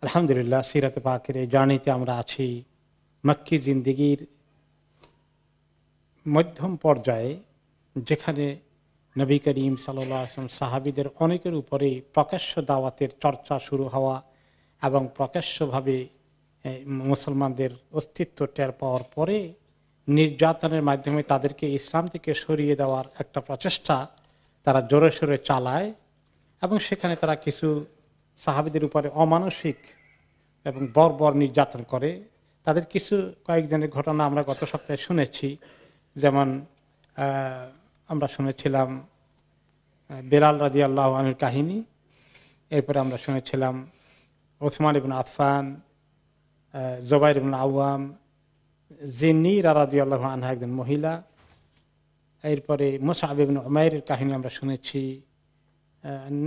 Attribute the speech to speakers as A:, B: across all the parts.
A: আলহামদুলিল্লাহ, সিরাতে পাকের এই জার্নিতে আমরা আছি মক্কি জিন্দেগির মধ্যম পর্যায়ে, যেখানে নবী করিম সাল্লাল্লাহু আলাইহি ওয়াসাল্লাম সাহাবীদের অনেকের উপরে প্রকাশ্য দাওয়াতের চর্চা শুরু হওয়া এবং প্রকাশ্যভাবে মুসলমানদের অস্তিত্ব টের পাওয়ার পরে নির্যাতনের মাধ্যমে তাদেরকে ইসলাম থেকে সরিয়ে দেওয়ার একটা প্রচেষ্টা তারা জোরে সোরে চালায় এবং সেখানে তারা কিছু সাহাবীদের উপরে অমানসিক এবং বর্বর নির্যাতন করে। তাদের কিছু কয়েকজনের ঘটনা আমরা গত সপ্তাহে শুনেছি। যেমন আমরা শুনেছিলাম বেলাল রাদিয়াল্লাহু আনহুর কাহিনী, এরপরে আমরা শুনেছিলাম ওসমান ইবনে আফফান, জুবাইর ইবনে আওয়াম, জিন্নীরা রাদিয়াল্লাহু আনহা একজন মহিলা, এরপরে মুসআব ইবনে উমাইরের কাহিনী আমরা শুনেছি,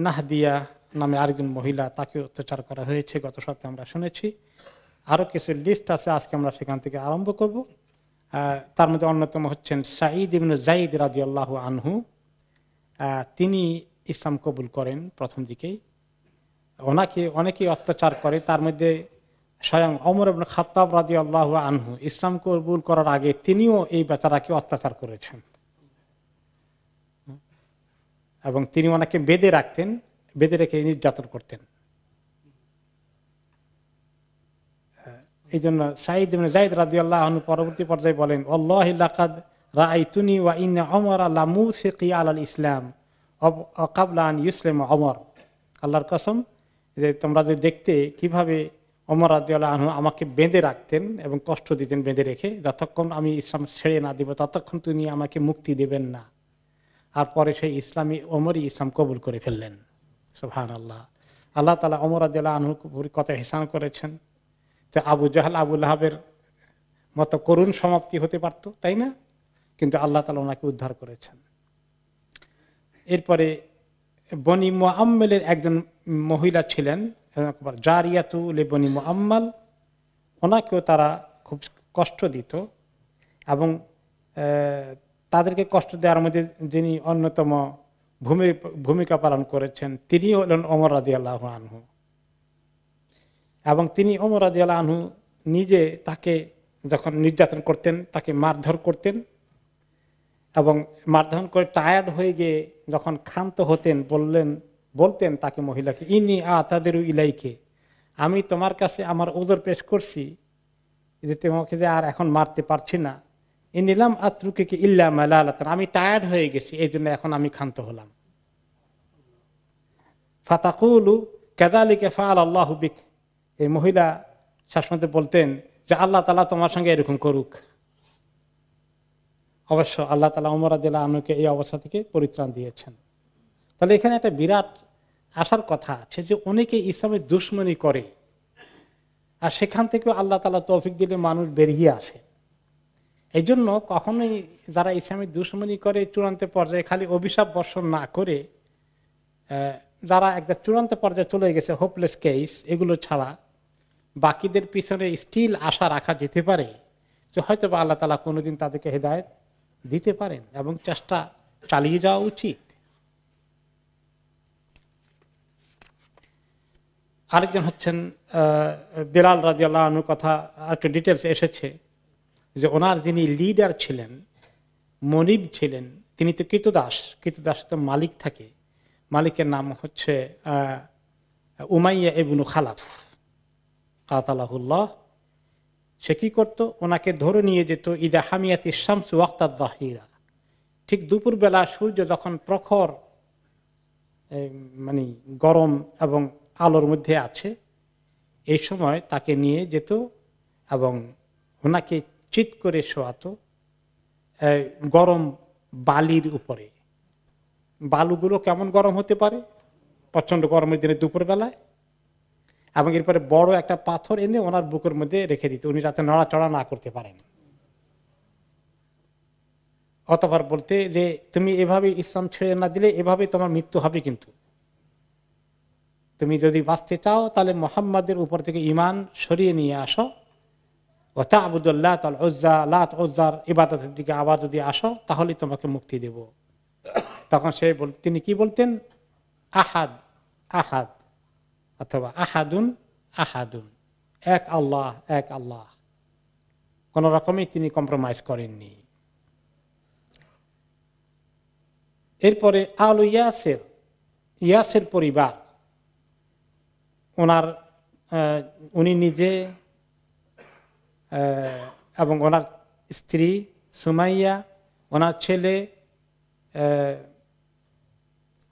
A: নাহদিয়া নামে আরেকজন মহিলা, তাকে অত্যাচার করা হয়েছে গত সপ্তাহে আমরা শুনেছি। আরো কিছু লিস্ট আছে, আজকে আমরা সেখান থেকে আরম্ভ করব। তার মধ্যে অন্যতম হচ্ছেন সাঈদ ইবনে যায়েদ রাদিয়াল্লাহু আনহু। তিনি ইসলাম কবুল করেন প্রথম দিকেই। ওনাকে অনেকেই অত্যাচার করে, তার মধ্যে স্বয়ং ওমর ইবনে খাত্তাব রাদিয়াল্লাহু আনহু ইসলাম কবুল করার আগে তিনিও এই বেচারাকে অত্যাচার করেছেন এবং তিনি ওনাকে বেঁধে রাখতেন, বেঁধে রেখে নির্যাতন করতেন। এই জন্য সাঈদ ইবনে যায়েদ রাদিয়াল্লাহু আনহু পরবর্তী পর্যায়ে বলেন, আল্লাহি লাকাদ রাআইতুনি ওয়া ইন্না ওমর লামুসিকি আলাল ইসলাম ক্বাবলা আন ইসলাম ওমর। আল্লাহর কসম, যে তোমরা যে দেখতে কিভাবে ওমর রাদিয়াল্লাহু আনহু আমাকে বেঁধে রাখতেন এবং কষ্ট দিতেন, বেঁধে রেখে যতক্ষণ আমি ইসলাম ছেড়ে না দিব ততক্ষণ তিনি আমাকে মুক্তি দেবেন না। আর পরে সেই ইসলামী ওমরই ইসলাম কবুল করে ফেললেন। সুবহানাল্লাহ। আল্লাহ তাআলা ওমর রাদিয়াল্লাহু আনহুর কত ইহসান করেছেন। তো আবু জাহল, আবু লাহাবের মতো করুণ সমাপ্তি হতে পারত, তাই না? কিন্তু আল্লাহ তাআলা ওনাকে উদ্ধার করেছেন। এরপরে বনি মুআম্মালের একজন মহিলা ছিলেন, জারিয়াতু লিবনি মুআম্মাল। ওনাকেও তারা খুব কষ্ট দিত এবং তাদেরকে কষ্ট দেওয়ার মধ্যে যিনি অন্যতম ভূমিকা পালন করেছেন তিনি হলেন ওমর রাদিয়াল্লাহু আনহু। এবং তিনি ওমর রাদিয়াল্লাহু আনহু নিজে তাকে যখন নির্যাতন করতেন, তাকে মারধর করতেন এবং মারধর করে টায়ার্ড হয়ে গিয়ে যখন ক্ষান্ত হতেন বলতেন তাকে, মহিলাকে, ইনি আতাদেরু ইলাইকে, আমি তোমার কাছে আমার ওযর পেশ করছি যে তোমাকে যে আর এখন মারতে পারছি না। ইনিলাম আতরুকে ইল্লা মালালাতান, আমি টায়ার্ড হয়ে গেছি, এই জন্য এখন আমি ক্ষান্ত হলাম। ফাতাকুলু কাযালিকা ফাআল আল্লাহু বিক, এই মহিলা শাসনতে বলতেন যে আল্লাহ তাআলা তোমার সঙ্গে এরকম করুক। অবশ্য আল্লাহ তাআলা ওমর রাদিয়াল্লাহু আনহুকে এই অবস্থা থেকে পরিত্রাণ দিয়েছেন। তাহলে এখানে একটা বিরাট আসার কথা আছে যে অনেকে ইসলামের দুশমনি করে, আর সেখান থেকেও আল্লাহ তাআলা তৌফিক দিলে মানুষ বেরিয়ে আসে। এই জন্য কখনোই যারা ইসলামের দুশমনি করে চূড়ান্ত পর্যায়ে খালি অভিশাপ বর্ষণ না করে, যারা একটা চূড়ান্ত পর্যায়ে চলে গেছে, হোপলেস কেস, এগুলো ছাড়া বাকিদের পিছনে স্টিল আশা রাখা যেতে পারে যে হয়তো বা আল্লাহ তাআলা কোনোদিন তাদেরকে হেদায়েত দিতে পারেন এবং চেষ্টা চালিয়ে যাওয়া উচিত। আরেকজন হচ্ছেন বেলাল রাদিয়াল্লাহু আনহুর কথা আরেকটু ডিটেলস এসেছে যে ওনার যিনি লিডার ছিলেন, মনিব ছিলেন, তিনি তো কৃতদাস তো মালিক থাকে, মালিকের নাম হচ্ছে উমাইয়া ইবনু খালাফ কাতালাহুল্লাহ। সে কি করতো, ওনাকে ধরে নিয়ে যেত ইদা হামিয়াতি শামসু ওয়াক্তাদ যাহিরা, ঠিক দুপুরবেলা সূর্য যখন প্রখর মানে গরম এবং আলোর মধ্যে আছে, এই সময় তাকে নিয়ে যেত এবং ওনাকে চিৎ করে শোয়াতো গরম বালির উপরে। বালুগুলো কেমন গরম হতে পারে, প্রচন্ড গরমের দিনে দুপুর বেলায়, এবং এরপরে বড় একটা পাথর এনে ওনার বুকের মধ্যে রেখে দিত, উনি যাতে নড়াচড়া না করতে পারেন। অতঃপর বলতে যে তুমি এভাবে ইসলাম ছেড়ে না দিলে এভাবে তোমার মৃত্যু হবে, কিন্তু তুমি যদি বাঁচতে চাও তাহলে মুহাম্মাদের উপর থেকে ঈমান সরিয়ে নিয়ে আসো, ওয়া তা'বুদুল্লাহ তাআলা উজ্জা লাত উজ্জার ইবাদতের দিকে আবার যদি আসো তাহলে তোমাকে মুক্তি দেব। তখন তিনি কি বলতেন, আহাদ আহাদ অথবা আহাদুন আহাদুন, এক আল্লাহ, এক আল্লাহ, কোন রকমই তিনি কম্প্রোমাইজ করেননি। এরপরে আল ইয়াসের, ইয়াসের পরিবার, ওনার উনি নিজে এবং ওনার স্ত্রী সুমাইয়া, ওনার ছেলে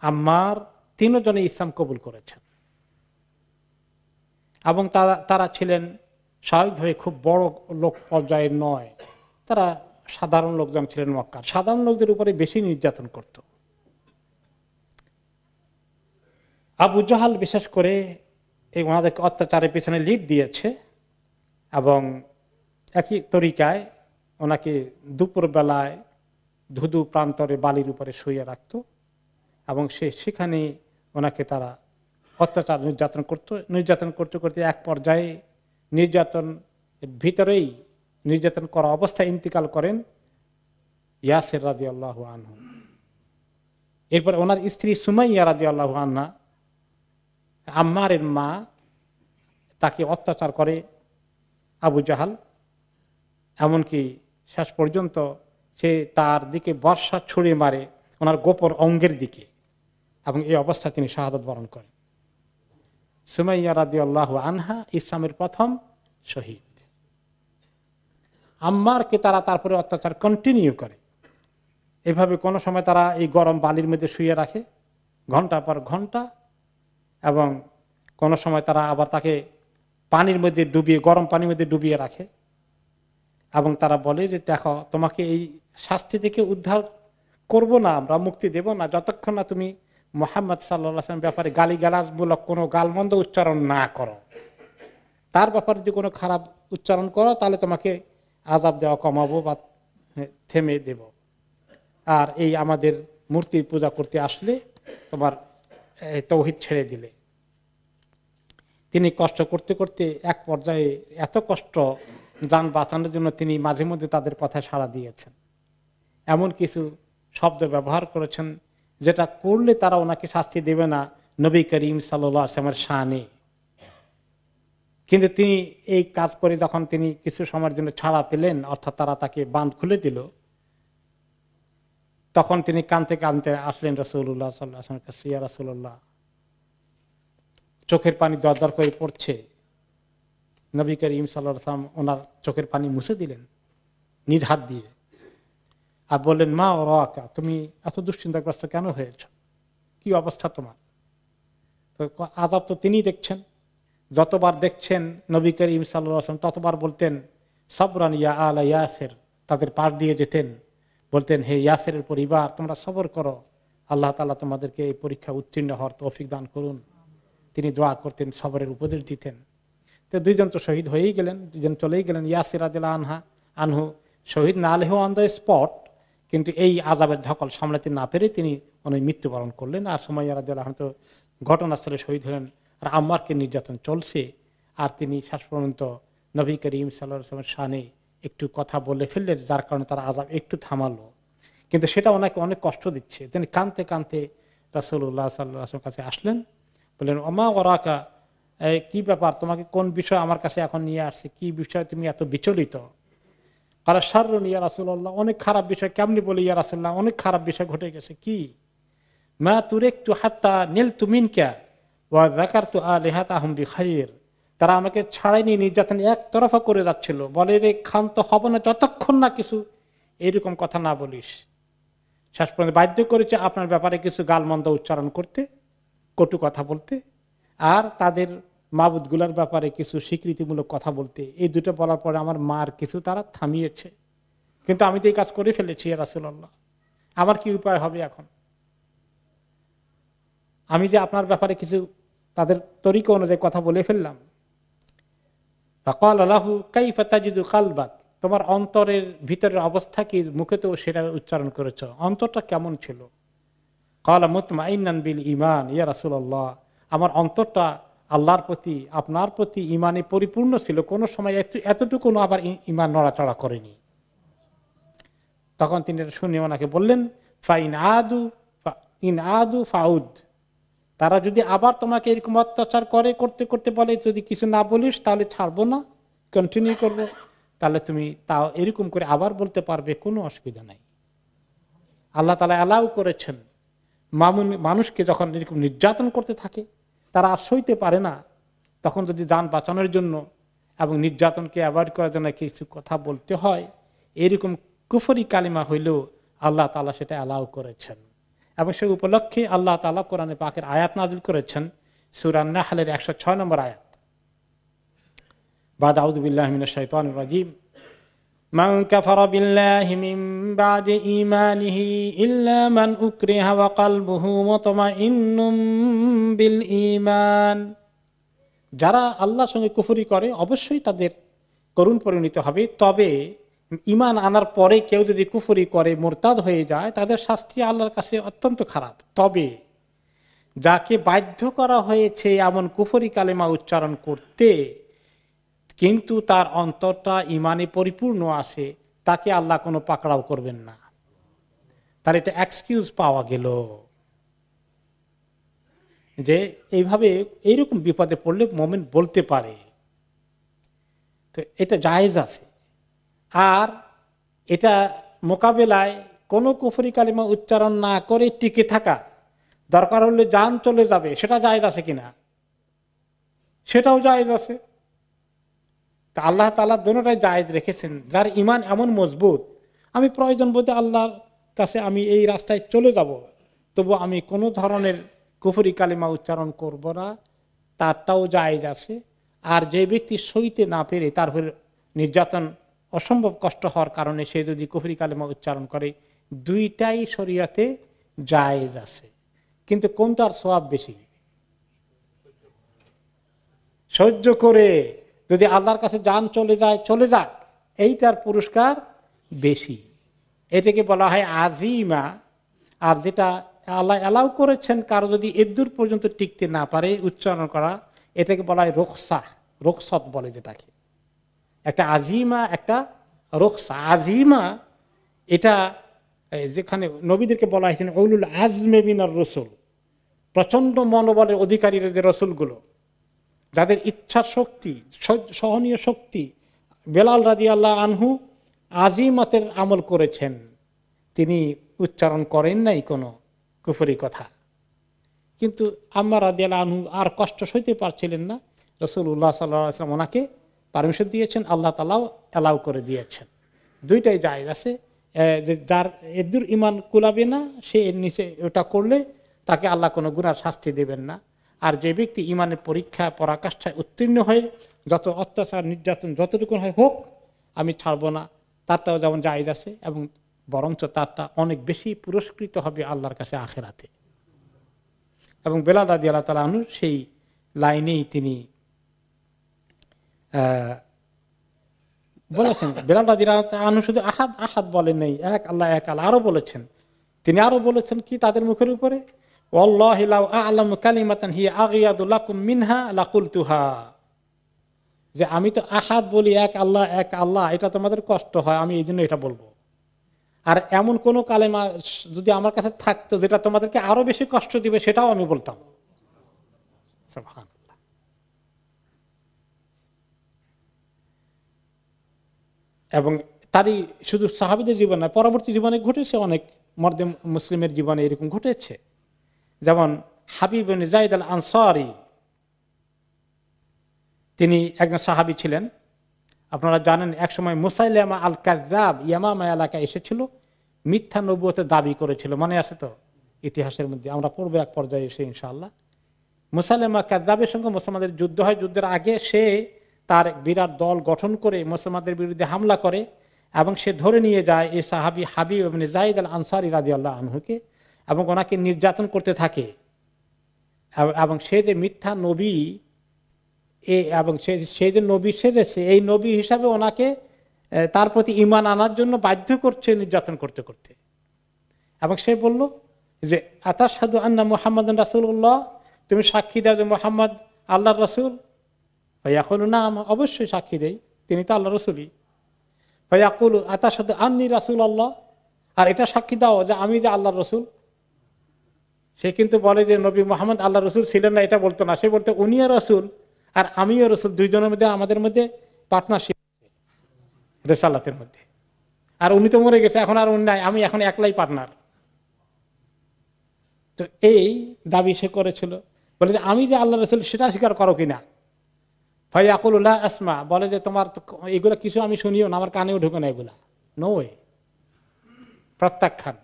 A: আম্মার, তিনজনে ইসলাম কবুল করেছেন। এবং তারা ছিলেন স্বাভাবিকভাবে খুব বড় লোক পর্যায়ের নয়, তারা সাধারণ লোকজন ছিলেন। মক্কার সাধারণ লোকদের উপরে বেশি নির্যাতন করত। আবু জাহাল বিশেষ করে এই ওনাদেরকে অত্যাচারের পিছনে লিড দিয়েছে এবং একই তরিকায় ওনাকে দুপুর বেলায় ধুধু প্রান্তরে বালির উপরে শুয়ে রাখত এবং সেখানে ওনাকে তারা অত্যাচার নির্যাতন করতে করতে এক পর্যায়ে নির্যাতন ভিতরেই নির্যাতন করা অবস্থায় ইন্তিকাল করেন ইয়াসির রাদিয়াল্লাহু আনহু। এরপর ওনার স্ত্রী সুমাইয়া রাদিয়াল্লাহু আনহা, আম্মারের মা, তাকে অত্যাচার করে আবু জাহাল, এমনকি শেষ পর্যন্ত সে তার দিকে বর্ষা ছুড়ে মারে ওনার গোপন অঙ্গের দিকে, এবং এই অবস্থায় তিনি শাহাদাত বরণ করেন। সুমাইয়া রাদিয়াল্লাহু আনহা ইসলামের প্রথম শহীদ। আম্মারকে তারা তারপরে অত্যাচার কন্টিনিউ করে। এভাবে কোনো সময় তারা এই গরম বালির মধ্যে শুয়ে রাখে ঘন্টা পর ঘন্টা, এবং কোনো সময় তারা আবার তাকে পানির মধ্যে ডুবিয়ে, গরম পানির মধ্যে ডুবিয়ে রাখে এবং তারা বলে যে দেখো, তোমাকে এই শাস্তি থেকে উদ্ধার করব না, আমরা মুক্তি দেব না যতক্ষণ না তুমি মুহাম্মদ সাল্লাল্লাহু আলাইহি ওয়াসাল্লামের ব্যাপারে গালিগালাজমূলক কোনো গালমন্দ উচ্চারণ না করো। তার ব্যাপারে যদি কোনো খারাপ উচ্চারণ করো তাহলে তোমাকে আযাব দেওয়া কমাবো বা থেমে দেব। আর এই আমাদের মূর্তির পূজা করতে আসলে তোমার তাওহীদ ছেড়ে দিলে। তিনি কষ্ট করতে করতে এক পর্যায়ে এত কষ্ট, যান বাঁচানোর জন্য তিনি মাঝে মধ্যে তাদের কথায় সাড়া দিয়েছেন। এমন কিছু শব্দ ব্যবহার করেছেন যেটা করলে তারা ওনাকে শাস্তি দেবে না নবী করিম সাল্লাল্লাহু আলাইহি ওয়াসাল্লামের শানে। কিন্তু তিনি এই কাজ করে যখন তিনি কিছু সময়ের জন্য ছাড়া পেলেন, অর্থাৎ তারা তাকে বাঁধ খুলে দিল, তখন তিনি কাঁদতে কাঁদতে আসলেন রাসূলুল্লাহ সাল্লাল্লাহু আলাইহি ওয়াসাল্লামের কাছে। ইয়া রাসূলুল্লাহ, চোখের পানি দরদর করে পড়ছে। নবী করিম সাল্লাল্লাহু আলাইহি ওয়াসাল্লাম ওনার চোখের পানি মুছে দিলেন নিজ হাত দিয়ে, আর বললেন, মা ওরাকা, তুমি এত দুশ্চিন্তাগ্রস্ত কেন হয়েছ, কি অবস্থা তোমার? তো আযাব তো তিনি দেখছেন, যতবার দেখছেন নবী করিম সাল্লাল্লাহু আলাইহি ওয়াসাল্লাম ততবার বলতেন সবরান ইয়া আলা ইয়াসির, তাদের পার দিয়ে যেতেন, বলতেন হে ইয়াসিরের পরিবার, তোমরা সবর করো, আল্লাহ তাআলা তোমাদেরকে এই পরীক্ষা উত্তীর্ণ হওয়ার তৌফিক দান করুন। তিনি দোয়া করতেন, সবরের উপদেশ দিতেন। তো দুইজন তো শহীদ হয়েই গেলেন, দুজন চলেই গেলেন। ইয়াসির রাদিয়াল্লাহু আনহু শহীদ না হলেও অন দ্য স্পট, কিন্তু এই আযাবের ধকল সামলাতে না পেরে তিনি মৃত্যুবরণ করলেন। আর সুমাইয়া রাদিয়াল্লাহু আনহা তো ঘটনাস্থলে শহীদ হলেন। আর আম্মারকে নির্যাতন চলছে, আর তিনি শেষ পর্যন্ত নবী করিম সাল্লাল্লাহু আলাইহি ওয়াসাল্লামের শানে একটু কথা বলে ফেললেন, যার কারণে তার আযাব একটু থামালো। কিন্তু সেটা ওনাকে অনেক কষ্ট দিচ্ছে। তিনি কাঁদতে কাঁদতে রাসূলুল্লাহ সাল্লাল্লাহু আলাইহি ওয়াসাল্লামের কাছে আসলেন, বললেন, ওমা ওরাকা, কি ব্যাপার, তোমাকে কোন বিষয় আমার কাছে এখন নিয়ে আসছে, কি বিষয় তুমি এত বিচলিত? কারা শাররুন ইয়া রাসূলুল্লাহ, অনেক খারাপ বিষয়। কেমনি বলি ইয়া রাসূলুল্লাহ, অনেক খারাপ বিষয় ঘটে গেছে। কি? মা তুরিকতু হাত্তা নিলতু মিনকা ওয়া যাকারতু আলিহাতাহুম বিখাইর, তারা আমাকে ছাড়াইনি, নির্যাতন একতরফা করে যাচ্ছিল। বলে রে, ক্ষান্ত হব না যতক্ষণ না কিছু এরকম কথা না বলিস। শেষ পর্যন্ত বাধ্য করেছে আপনার ব্যাপারে কিছু গালমন্দ উচ্চারণ করতে, কটু কথা বলতে, আর তাদের মাবুদগুলোর ব্যাপারে কিছু স্বীকৃতিমূলক কথা বলতে। এই দুটো বলার পরে আমার মার কিছু তারা থামিয়েছে, কিন্তু আমি তো এই কাজ করে ফেলেছি ইয়া রাসূলুল্লাহ, আমার কি উপায় হবে এখন? আমি যে আপনার ব্যাপারে কিছু তাদের তরিকা অনুযায়ী কথা বলে ফেললাম। ফাকালা লাহু কাইফা তাজিদু কালবাক, তোমার অন্তরের ভিতরের অবস্থা কি? মুখে তো সেটা উচ্চারণ করেছো, অন্তরটা কেমন ছিল? ক্বালা মুতমাইন্নান বিল ঈমান ইয়া রাসূলুল্লাহ, আমার অন্তরটা আল্লাহর প্রতি, আপনার প্রতি ঈমানে পরিপূর্ণ ছিল, কোনো সময় এতটুকু আবার ঈমান নড়াচড়া করেনি। তখন তিনি শুনে ওনাকে বললেন, ইন আদু ফাউদ, তারা যদি আবার তোমাকে এরকম অত্যাচার করতে করতে বলে যদি কিছু না বলিস তাহলে ছাড়বো না, কন্টিনিউ করবো, তাহলে তুমি তাও এরকম করে আবার বলতে পারবে, কোনো অসুবিধা নাই। আল্লাহ তাআলা অ্যালাউ করেছেন মানুষকে যখন এরকম নির্যাতন করতে থাকে, তারা আর সইতে পারে না, তখন যদি যান বাঁচানোর জন্য এবং নির্যাতনকে অ্যাভয়েড করার জন্য কিছু কথা বলতে হয়, এরকম কুফরি কালিমা হইলেও আল্লাহ তাআলা সেটা অ্যালাউ করেছেন। এবং সেই উপলক্ষে আল্লাহ তাআলা কোরআনে পাকের আয়াত নাযিল করেছেন, সূরা নাহলের 106 নম্বর আয়াত। বাদ আউযু বিল্লাহি মিনাশ শাইতানির রাজীম। মান কাফারা বিল্লাহি মিন বাদি ঈমানিহি ইল্লা মান উকরিহা ওয়া কলবুহু মুতমাইন্নুম বিল ঈমান। যারা আল্লাহর সঙ্গে কুফরি করে অবশ্যই তাদের করুণ পরিণতি হবে, তবে ঈমান আনার পরে কেউ যদি কুফরি করে মুরতাদ হয়ে যায়, তাদের শাস্তি আল্লাহর কাছে অত্যন্ত খারাপ। তবে যাকে বাধ্য করা হয়েছে এমন কুফরি কালেমা উচ্চারণ করতে, কিন্তু তার অন্তরটা ঈমানে পরিপূর্ণ আছে, তাকে আল্লাহ কোনো পাকড়াও করবেন না, তার এটা এক্সকিউজ পাওয়া গেল যে এইভাবে এইরকম বিপদে পড়লে মুমিন বলতে পারে, তো এটা জায়েজ আছে। আর এটা মোকাবেলায় কোনো কুফরি কালিমা উচ্চারণ না করে টিকে থাকা, দরকার হলে জান চলে যাবে, সেটা জায়েজ আছে কিনা, সেটাও জায়েজ আছে। তা আল্লাহ তাআলা দুটোটাই জায়েজ রেখেছেন। যার ঈমান এমন মজবুত, আমি প্রয়োজন বোধে আল্লাহর কাছে আমি এই রাস্তায় চলে যাব, তবু আমি কোনো ধরনের কুফরি কালিমা উচ্চারণ করব না, তারটাও জায়েজ আছে। আর যে ব্যক্তি সইতে না পেরে তার নির্যাতন অসম্ভব কষ্ট হওয়ার কারণে সে যদি কুফরি কালিমা উচ্চারণ করে, দুইটাই শরীয়তে জায়েজ আছে। কিন্তু কোনটার সওয়াব বেশি? সহ্য করে যদি আল্লাহর কাছে জান চলে যায়, চলে যাক, এইটার পুরস্কার বেশি। এটাকে বলা হয় আজিমা। আর যেটা আল্লাহ অ্যালাউ করেছেন কারো যদি এদ্দুর পর্যন্ত টিকতে না পারে উচ্চারণ করা, এটাকে বলা হয় রুখসাহ, রুখসত বলে যেটাকে। একটা আজিমা, একটা রুখসা। আজিমা এটা যেখানে নবীদেরকে বলা হয়েছে উলুল আজমে মিনার রসুল, প্রচন্ড মনোবলের অধিকারীরা যে রসুলগুলো, যাদের ইচ্ছা শক্তি, সহনীয় শক্তি, বেলাল রাদিয়াল্লাহু আনহু আজিমতের আমল করেছেন, তিনি উচ্চারণ করেন নাই কোনো কুফরি কথা। কিন্তু আম্মার রাদিয়াল্লাহু আনহু আর কষ্ট সইতে পারছিলেন না, রাসূলুল্লাহ সাল্লাল্লাহু আলাইহি ওয়াসাল্লাম ওনাকে পারমিশন দিয়েছেন, আল্লাহ তাআলাও অ্যালাউ করে দিয়েছেন। দুইটাই জায়েজ আছে। যে যার এদুর ঈমান কুলাবে না, সে এর নিচে ওটা করলে তাকে আল্লাহ কোনো গুনার শাস্তি দেবেন না। আর যে ব্যক্তি ঈমানের পরীক্ষা পরাকাষ্ঠায় উত্তীর্ণ হয়ে যত অত্যাচার নির্যাতন যতটুকু হয় হোক, আমি ছাড়বো না, তারটাও যেমন জায়েজ আছে, এবং বরঞ্চ তারটা অনেক বেশি পুরস্কৃত হবে আল্লাহর কাছে আখিরাতে। এবং বেলাল রাদিয়াল্লাহু তাআলা আনহু সেই লাইনেই তিনি বলেছেন। বেলাল রাদিয়াল্লাহু তাআলা আনহু শুধু আহাদ আহাদ বলেন নাই, এক আল্লাহ এক আল্লাহ আরো বলেছেন। তিনি আরো বলেছেন কি তাদের মুখের উপরে, ওয়াল্লাহি লাউ আ'লামু কালিমাতান হিয়া আগয়াদু লাকুম মিনহা লাকুলতুহা, যে আমি তো আহাদ বলি, এক আল্লাহ, এটা তোমাদের কষ্ট হয়, আমি এই জন্য এটা বলবো। আর এমন কোন কালেমা যদি আমার কাছে থাকতো যেটা তোমাদেরকে আরো বেশি কষ্ট দিবে, সেটাও আমি বলতাম। সুবহানাল্লাহ। এবং তারই শুধু সাহাবীদের জীবন নয়, পরবর্তী জীবনে ঘটেছে, অনেক মর্দে মুসলিমের জীবনে এরকম ঘটেছে। যেমন হাবিব ইবনে যায়েদ আল আনসারী, তিনি একজন সাহাবী ছিলেন। আপনারা জানেন একসময় মুসাইলামা আল কাযযাব ইয়ামামা এলাকায় এসেছিল, মিথ্যা নবুয়তের দাবি করেছিল, মনে আছে তো ইতিহাসের মধ্যে, আমরা পড়বো এক পর্যায়ে এসে ইনশাআল্লাহ। মুসাইলামা কাযযাবের সঙ্গে মুসলমানদের যুদ্ধ হয়, যুদ্ধের আগে সে তার বিরাট দল গঠন করে মুসলমানদের বিরুদ্ধে হামলা করে, এবং সে ধরে নিয়ে যায় এই সাহাবী হাবিব ইবনে যায়েদ আল আনসারী রাদিয়াল্লাহু আনহুকে, এবং ওনাকে নির্যাতন করতে থাকে। এবং সে যে মিথ্যা নবী, এবং সে যে নবী সেজেছে, এই নবী হিসাবে ওনাকে তার প্রতি ঈমান আনার জন্য বাধ্য করছে নির্যাতন করতে করতে। এবং সে বলল যে আতাশহাদু আন্না মুহাম্মাদান রাসূলুল্লাহ, তুমি সাক্ষী দাও যে মুহাম্মদ আল্লাহর রাসূল? ফায়াকুলু নাম, অবশ্যই সাক্ষী দেই, তিনি তো আল্লাহর রাসূলই। ফায়াকুলু আতাশহাদু আন্নী রাসূলুল্লাহ, আর এটা সাক্ষী দাও যে আমি যে আল্লাহর রাসূল। সে কিন্তু বলে যে নবী মোহাম্মদ আল্লাহ রসুল ছিলেন না, এটা বলতো না। সে বলতো উনিও রসুল আর আমিও রসুল, দুইজনের মধ্যে আমাদের মধ্যে পার্টনারশিপ রেসালাতের মধ্যে। আর উনি তো মরে গেছে, এখন আর উনি নাই, আমি এখন একলাই পার্টনার। তো এই দাবি সে করেছিল। বলে যে আমি যে আল্লাহ রসুল সেটা স্বীকার করো কিনা। ভাই আকুল্লাহ আসমা বলে যে তোমার এগুলা কিছু আমি শুনিও না, আমার কানেও ঢুকে না এগুলা, নো ওয়ে, প্রত্যাখ্যান।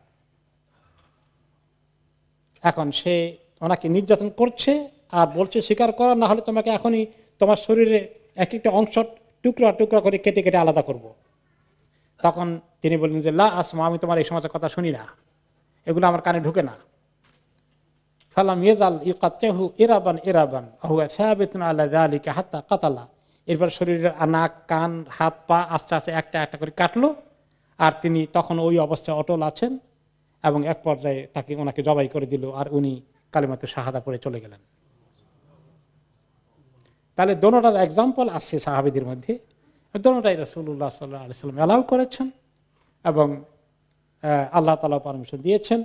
A: এখন সে ওনাকে নির্যাতন করছে আর বলছে স্বীকার করা না হলে তোমাকে এখনই তোমার শরীরে এক একটা অংশ টুকরা টুকরা করে কেটে কেটে আলাদা করব। তখন তিনি বললেন যে লা আসমা, আমি তোমার এই সমাজের কথা শুনি না, এগুলো আমার কানে ঢুকে না। ফালাম ইয়াজাল ইকাত্তাহু ইরাবান ইরাবান হুয়া সাবিতুন আলা যালিকা হাত্তা কাতালা। এরপর শরীরের নাক কান হাত পা আস্তে আস্তে একটা একটা করে কাটলো, আর তিনি তখন ওই অবস্থায় অটল আছেন এবং এক পর্যায়ে ওনাকে জবাই করে দিল, আর উনি কালিমাতে শাহাদা পড়ে চলে গেলেন। তাহলে দোনোটার এক্সাম্পল আসছে সাহাবীদের মধ্যে, দোনোটাই রাসূলুল্লাহ সাল্লাল্লাহু আলাইহি ওয়াসাল্লাম অ্যালাউ করেছেন এবং আল্লাহ তাআলা পারমিশন দিয়েছেন।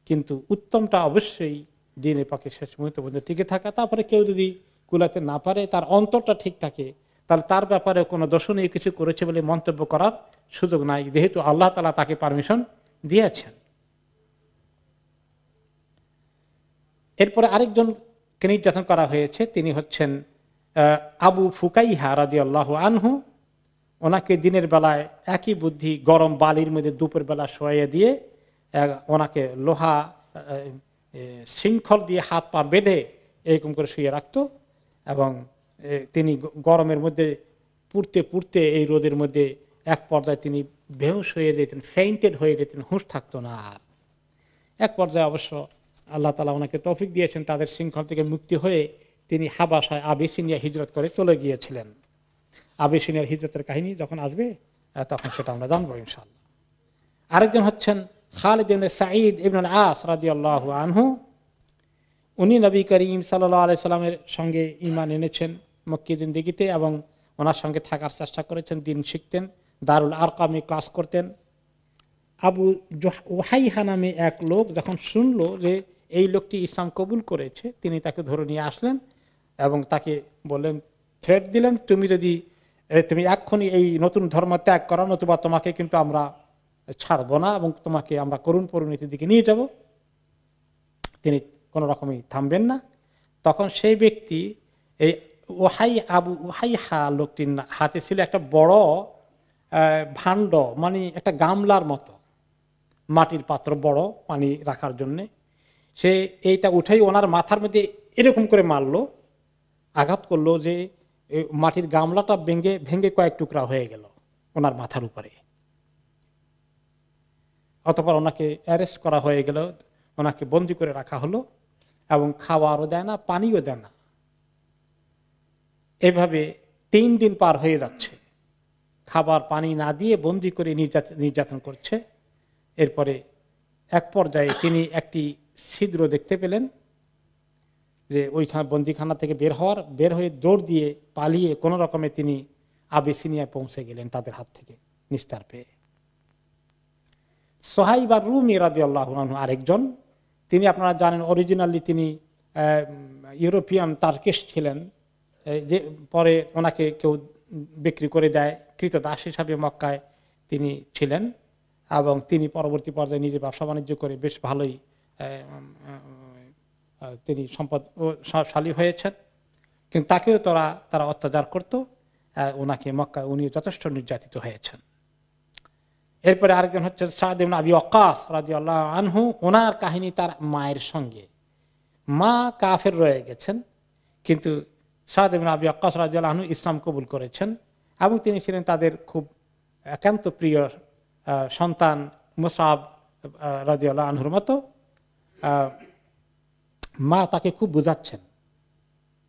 A: কিন্তু উত্তমটা অবশ্যই দ্বীনের পক্ষে শেষ মুহূর্ত পর্যন্ত টিকে থাকা। তারপরে কেউ যদি কুলাতে না পারে, তার অন্তরটা ঠিক থাকে, তাহলে তার ব্যাপারে কোনো দর্শনীয় কিছু করেছে বলে মন্তব্য করার সুযোগ নাই, যেহেতু আল্লাহ তাআলা তাকে পারমিশন দিয়েছেন। এরপরে আরেকজনকে নির্যাতন করা হয়েছে, তিনি হচ্ছেন আবু ফুকাইহা রাদিয়াল্লাহু আনহু। ওনাকে দিনের বেলায় একই বুদ্ধি গরম বালির মধ্যে দুপুর বেলা শোয়াইয়া দিয়ে ওনাকে লোহা শৃঙ্খল দিয়ে হাত পা বেঁধে এরকম করে শুয়ে রাখত এবং তিনি গরমের মধ্যে পুড়তে পুড়তে এই রোদের মধ্যে এক পর্যায়ে তিনি বেহুশ হয়ে যেতেন, ফেইন্টেড হয়ে যেতেন, হুঁশ থাকতো না। আর এক পর্যায়ে অবশ্য আল্লাহ তাআলা ওনাকে তৌফিক দিয়েছেন, তাদের শৃঙ্খল থেকে মুক্তি হয়ে তিনি হাবাসায় আবিসিনিয়া হিজরত করে চলে গিয়েছিলেন। আবিসিনিয়ার হিজরতের কাহিনী যখন আসবে তখন সেটা আমরা জানবো ইনশাআল্লাহ। আরেকজন হচ্ছেন খালিদ ইবনে সাঈদ ইবনে আস রাদিয়াল্লাহু আনহু। উনি নবী করিম সাল্লাল্লাহু আলাইহি সাল্লামের সঙ্গে ঈমান এনেছেন মক্কি জিন্দেগিতে এবং ওনার সঙ্গে থাকার চেষ্টা করেছেন, দিন শিখতেন, দারুল আরকামে ক্লাস করতেন। আবু ওহাইহা নামে এক লোক যখন শুনলো যে এই লোকটি ইসলাম কবুল করেছে, তিনি তাকে ধরে নিয়ে আসলেন এবং তাকে বললেন, থ্রেট দিলেন, তুমি এক্ষুনি এই নতুন ধর্ম ত্যাগ করো, নতুবা তোমাকে কিন্তু আমরা ছাড়বো না এবং তোমাকে আমরা করুণ পরিণতির দিকে নিয়ে যাব। তিনি কোনো রকমই থামবেন না। তখন সেই ব্যক্তি এই আবু ওহাইহা লোকটির হাতে ছিল একটা বড় ভাণ্ড, মানে একটা গামলার মতো মাটির পাত্র, বড় পানি রাখার জন্যে। সে এইটা উঠেই ওনার মাথার মধ্যে এরকম করে মারলো, আঘাত করলো যে মাটির গামলাটা ভেঙে ভেঙে কয়েক টুকরা হয়ে গেল ওনার মাথার উপরে। অতঃপর ওনাকে অ্যারেস্ট করা হয়ে গেল, ওনাকে বন্দি করে রাখা হলো এবং খাওয়ারও দেয় না, পানিও দেয় না। এভাবে 3 দিন পার হয়ে যাচ্ছে, খাবার পানি না দিয়ে বন্দি করে নির্যাতন করছে। এরপরে এক পর্যায়ে তিনি একটি ছিদ্র দেখতে পেলেন যে ওইখানে বন্দিখানা থেকে বের হয়ে দৌড় দিয়ে পালিয়ে কোনো রকমে তিনি আবিসিনিয়ায় পৌঁছে গেলেন তাদের হাত থেকে নিস্তার পেয়ে। সোহাইব আর-রুমি রাদিয়াল্লাহু আনহু আরেকজন। তিনি আপনারা জানেন অরিজিনালি তিনি ইউরোপিয়ান টার্কিশ ছিলেন, যে পরে ওনাকে কেউ বিক্রি করে দেয়, কৃতদাস হিসাবে মক্কায় তিনি ছিলেন এবং তিনি পরবর্তী পর্যায়ে নিজে ব্যবসা বাণিজ্য করে বেশ ভালোই তিনি সম্পদশালী হয়েছেন। কিন্তু তাকেও তারা অত্যাচার করত, ওনাকে মক্কায় উনি যথেষ্ট নির্যাতিত হয়েছেন। এরপরে আরেকজন হচ্ছে সাদ ইবনে আবি ওয়াক্কাস রাদিয়াল্লাহু আনহু। ওনার কাহিনী তার মায়ের সঙ্গে, মা কাফের রয়ে গেছেন কিন্তু সাদ ইবনে আবি ওয়াক্কাস রাদিয়াল্লাহু আনহু ইসলাম কবুল করেছেন এবং তিনি ছিলেন তাদের খুব একান্ত প্রিয় সন্তান মুসআব রাদিয়াল্লাহু আনহুর মতো। মা তাকে খুব বুঝাচ্ছেন,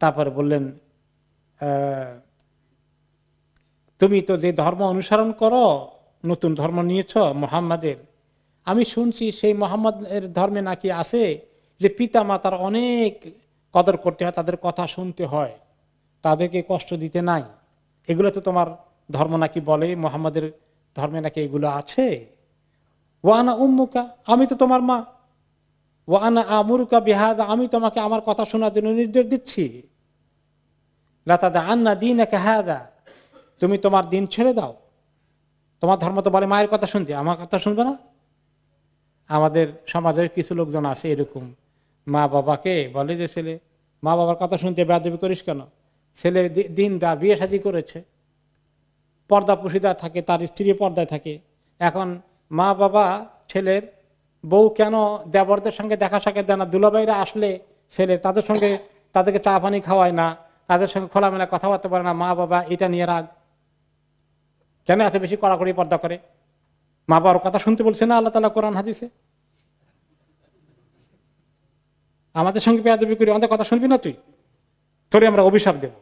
A: তারপরে বললেন, তুমি তো যে ধর্ম অনুসরণ করো, নতুন ধর্ম নিয়েছ মুহাম্মাদের, আমি শুনছি সেই মুহাম্মাদের ধর্মে নাকি আছে যে পিতা মাতার অনেক কদর করতে হয়, তাদের কথা শুনতে হয়, তাদেরকে কষ্ট দিতে নাই। এগুলো তো তোমার ধর্ম নাকি বলে, মুহাম্মাদের ধর্মে নাকি এগুলো আছে। ওয়ানা উম্মুকা, আমি তো তোমার মা। ওয়া আনা আমুরুকা বিহাদা, আমি তোমাকে আমার কথা শোনার জন্য নির্দেশ দিচ্ছি। লা তাদআন্না দীনাকা হাদা, তুমি তোমার দিন ছেড়ে দাও। তোমার ধর্ম তো বলে মায়ের কথা শুনতে, আমার কথা শুনবে না। আমাদের সমাজের কিছু লোকজন আছে এরকম, মা বাবাকে বলে যে ছেলে মা বাবার কথা শুনতে বেয়াদবি করিস কেন? ছেলে দিনদার, বিয়ে শাদী করেছে, পর্দা পুশিদার থাকে, তার স্ত্রী পর্দায় থাকে। এখন মা বাবা ছেলের বউ কেন দেবরদের সঙ্গে দেখা সাক্ষাৎ দেয় না? দুলাভাইরা আসলে ছেলে তাদের সঙ্গে তাদেরকে চা পানি খাওয়ায় না, তাদের সঙ্গে খোলামেলা কথাবার্তা বলে না। মা বাবা এটা নিয়ে রাগ, কেন এত বেশি কড়াকড়ি পর্দা করে? মা বাবার কথা শুনতে বলছে না আল্লাহ তাআলা কোরআন হাদিসে? আমাদের সঙ্গে বেয়াদবি করি, আমাদের কথা শুনবি না তুই, তোরে আমরা অভিশাপ দেব।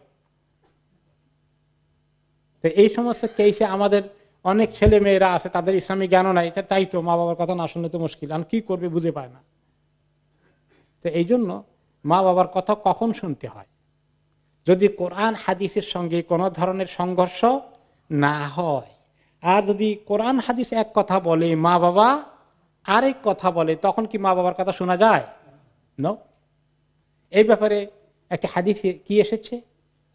A: তো এই সমস্ত কেসে আমাদের অনেক ছেলে মেয়েরা আছে, তাদের ইসলামী জ্ঞানও নাই, তাই তো মা বাবার কথা না শুনলে তো মুশকিল, আর কি করবে বুঝে পায় না। তো এই জন্য মা বাবার কথা কখন শুনতে হয়? যদি কোরআন হাদিসের সঙ্গে কোনো ধরনের সংঘর্ষ না হয়। আর যদি কোরআন হাদিস এক কথা বলে, মা বাবা আরেক কথা বলে, তখন কি মা বাবার কথা শোনা যায়? নো। এই ব্যাপারে একটা হাদিসে কি এসেছে?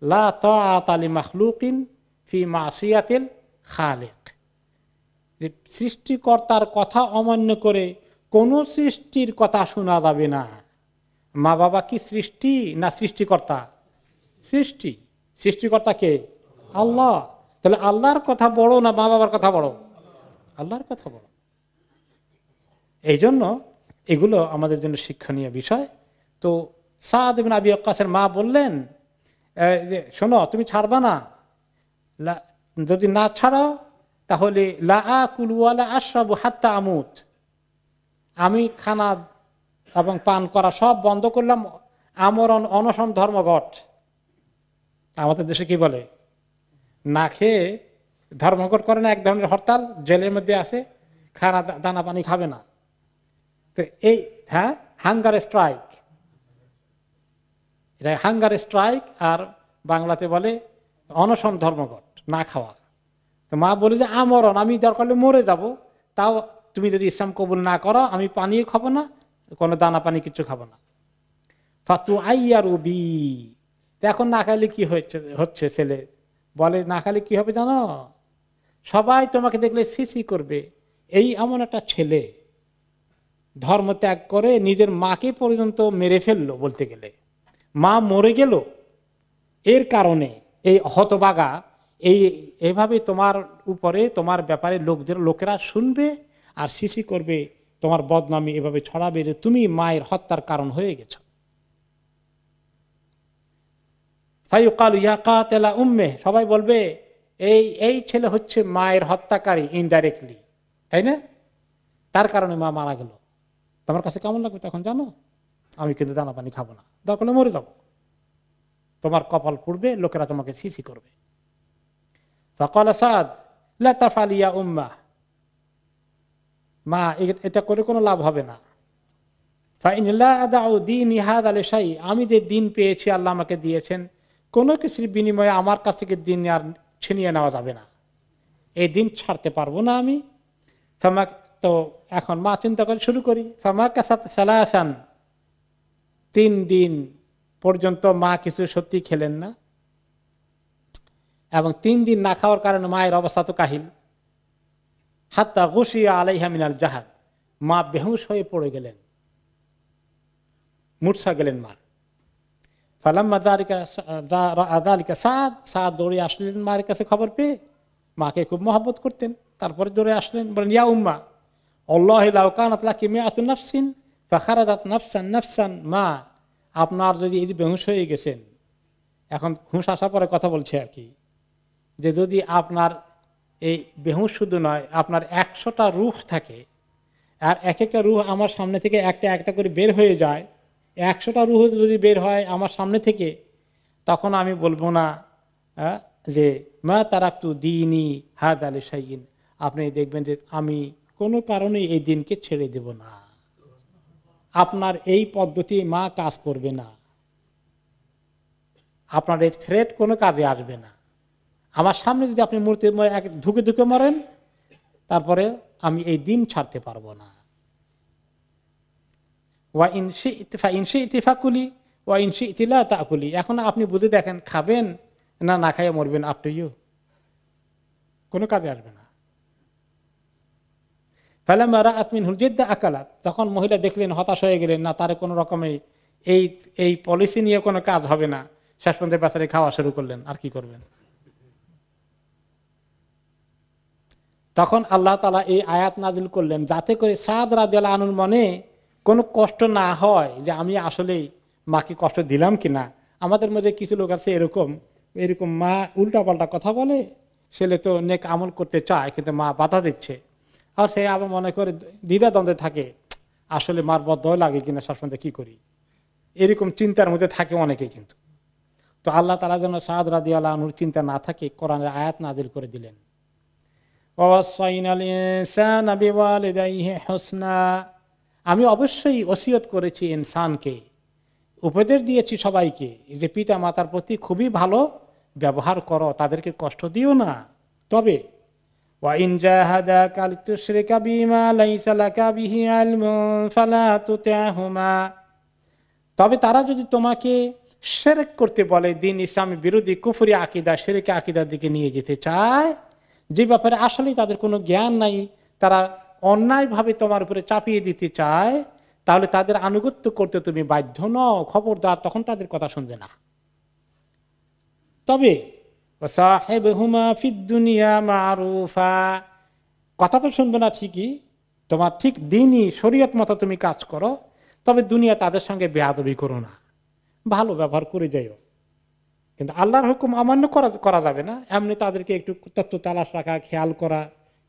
A: লা তাআতা লি মাখলুকিন ফি মাসিয়াতিল খালিক, যে সৃষ্টিকর্তার কথা অমান্য করে কোন সৃষ্টির কথা শোনা যাবে না। মা বাবা কি সৃষ্টি না সৃষ্টিকর্তা? সৃষ্টি। সৃষ্টিকর্তা কে? আল্লাহ। তাহলে আল্লাহর কথা বড় না মা বাবার কথা বড়? আল্লাহর কথা বড়। এই জন্য এগুলো আমাদের জন্য শিক্ষণীয় বিষয়। তো সাদ ইবনে আবি ওয়াক্কাসের মা বললেন যে শোনো, তুমি ছাড়বা না, যদি না ছাড়াও তাহলে লা আকুলু ওয়া লা আশরাবু হাত্তা আমুত, আমি খানা এবং পান করা সব বন্ধ করলাম, আমরণ অনশন ধর্মঘট। আমাদের দেশে কি বলে, না খেয়ে ধর্মঘট করে না, এক ধরনের হরতাল, জেলের মধ্যে আছে, খানা দানা পানি খাবে না। তো এই হাঙ্গার স্ট্রাইক, এটা হাঙ্গার স্ট্রাইক, আর বাংলাতে বলে অনশন ধর্মঘট, না খাওয়া। তো মা বলে যে আমরণ, আমি দরকার হলে মরে যাব, তাও তুমি যদি ইসলাম কবুল না করো আমি পানিও খাবো না, কোনো দানা পানি কিছু খাবো না। ফাতু আইয়ারু বি, এখন না খাইলে কি হচ্ছে? ছেলে বলে না খাইলে কি হবে জানো? সবাই তোমাকে দেখলে সিসি করবে, এই এমন একটা ছেলে ধর্ম ত্যাগ করে নিজের মাকে পর্যন্ত মেরে ফেললো, বলতে গেলে মা মরে গেল এর কারণে। এই হতবাগা, এইভাবে তোমার উপরে, তোমার ব্যাপারে লোকেরা শুনবে আর সিসি করবে, তোমার বদনামি এভাবে ছড়াবে যে তুমি মায়ের হত্যার কারণ হয়ে গেছো। ফায়ুকালু ইয়া কাতিলা উম্মে, সবাই বলবে এই ছেলে হচ্ছে মায়ের হত্যাকারী ইনডাইরেক্টলি, তাই না? তার কারণে মা মারা গেল। তোমার কাছে কেমন লাগবে তখন জানো? আমি কিন্তু দানা পানি খাবো না, দরকার মরে যাবো, তোমার কপাল পুড়বে, লোকেরা তোমাকে সিসি করবে। ফাকালা সাদ লা তাফআলি ইয়া উম্মাহ, মা এটা করে কোনো লাভ হবে না। ফাইন লা আদাউ দীনি হাযা লিশাই, আমি যে দিন পেয়েছি আল্লাহ আমাকে দিয়েছেন, কোনো কিছুর বিনিময়ে আমার কাছ থেকে দিন আর ছিনিয়ে নেওয়া যাবে না, এই দিন ছাড়তে পারবো না আমি। তো এখন মা চিন্তা করে শুরু করি, ফামা কাসাত সালাসান, 3 দিন পর্যন্ত মা কিছু সত্যি খেলেন না, এবং 3 দিন না খাওয়ার কারণে মায়ের অবস্থা তো কাহিল। হাত্তা গুশিয়া আলাইহা মিনাল জাহাদ, মা বেহুশ হয়ে পড়ে গেলেন, মূর্ছা গেলেন মা। ফালাম্মা যালিকা সাদ দৌড়ে আসলেন মায়ের কাছে খবর পেয়ে, মাকে খুব মহব্বত করতেন। তারপরে দৌড়ে আসলেন, বলেন ইয়া উম্মা আল্লাহি লাউ কানাত লাকি মিআতু নাফসিন ফাখারাজাত নাফসান নাফসান, মা আপনার যদি এই যে বেহুশ হয়ে গেছেন, এখন হুঁশ আসার পরে কথা বলছে আর কি, যে যদি আপনার এই বেহুশ শুধু নয়, আপনার 100টা রূহ থাকে, আর এক একটা রূহ আমার সামনে থেকে একটা একটা করে বের হয়ে যায়, 100টা রূহ যদি বের হয় আমার সামনে থেকে, তখন আমি বলবো না যে মা তারাকতু দীনি হাযা লিশাইইন, আপনি দেখবেন যে আমি কোনো কারণে এই দিনকে ছেড়ে দেব না। আপনার এই পদ্ধতি মা কাজ করবে না, আপনার এই থ্রেট কোনো কাজে আসবে না। আমার সামনে যদি আপনি মূর্তি ধুকে ধুকে মরেন, তারপরে আমি এই দিন ছাড়তে পারবো না। ওয়া ইনশি ইতিফাকুলি ওয়া ইনশি ইতিলা তাকুলি, এখন আপনি বুঝে দেখেন খাবেন না খাইয়া মরবেন, আপ টু ইউ, কোনো কাজে আসবে না। ফালাম্মা রাআত মিনহুল জিদ্দা আকালাত, যখন মহিলা দেখলেন, হতাশ হয়ে গেলেন, না তার কোনো রকমে এই পলিসি নিয়ে কোনো কাজ হবে না, শেষ পর্যন্ত বেচারে খাওয়া শুরু করলেন, আর কি করবেন। তখন আল্লাহ তাআলা এই আয়াত নাজিল করলেন যাতে করে সাদ রাদিয়াল্লাহু আনহুর মনে কোনো কষ্ট না হয় যে আমি আসলে মাকে কষ্ট দিলাম কিনা। আমাদের মধ্যে কিছু লোক আছে এরকম মা উল্টাপাল্টা কথা বলে, ছেলে তো নেক আমল করতে চায় কিন্তু মা বাধা দিচ্ছে, আর সে আবার মনে করে দ্বিধাদ্বন্দ্বে থাকে, আসলে মার বদয় লাগে কিনা, সবসময় কি করি, এরকম চিন্তার মধ্যে থাকে অনেকে। কিন্তু তো আল্লাহ তাআলা যেন সাদ রাদিয়াল্লাহু আনহুর চিন্তা না থাকে, কোরআনের আয়াত নাজিল করে দিলেন, আমি অবশ্যই ওসিয়ত করেছি ইনসানকে, উপদেশ দিয়েছি সবাইকে যে পিতা মাতার প্রতি খুবই ভালো ব্যবহার করো, তাদেরকে কষ্ট দিও না। তবে ওয়াইন জাহাদাকা লিতুশরিকা বিমা লাইসা লাকা বিহি ইলমুন ফালা তুতি'হুমা, তবে তারা যদি তোমাকে শিরক করতে বলে, দ্বীন ইসলামের বিরোধী কুফরি আকীদা, শিরকি আকীদার দিকে নিয়ে যেতে চায়, যে ব্যাপারে আসলেই তাদের কোনো জ্ঞান নাই, তারা অন্যায়ভাবে তোমার উপরে চাপিয়ে দিতে চায়, তাহলে তাদের আনুগত্য করতে তুমি বাধ্য নও, খবরদার, তখন তাদের কথা শুনবে না। তবে সাহিবহুমা ফিদ দুনিয়া মারুফা, কথা তো শুনবে না ঠিকই, তোমার ঠিক দ্বীনি শরীয়ত মতো তুমি কাজ করো, তবে দুনিয়া তাদের সঙ্গে বেয়াদবি করো না, ভালো ব্যবহার করে যাইও। কিন্তু আল্লাহর হুকুম অমান্য করা যাবে না, এমনি তাদেরকে একটু তত্ত্ব তালাশ রাখা, খেয়াল করা,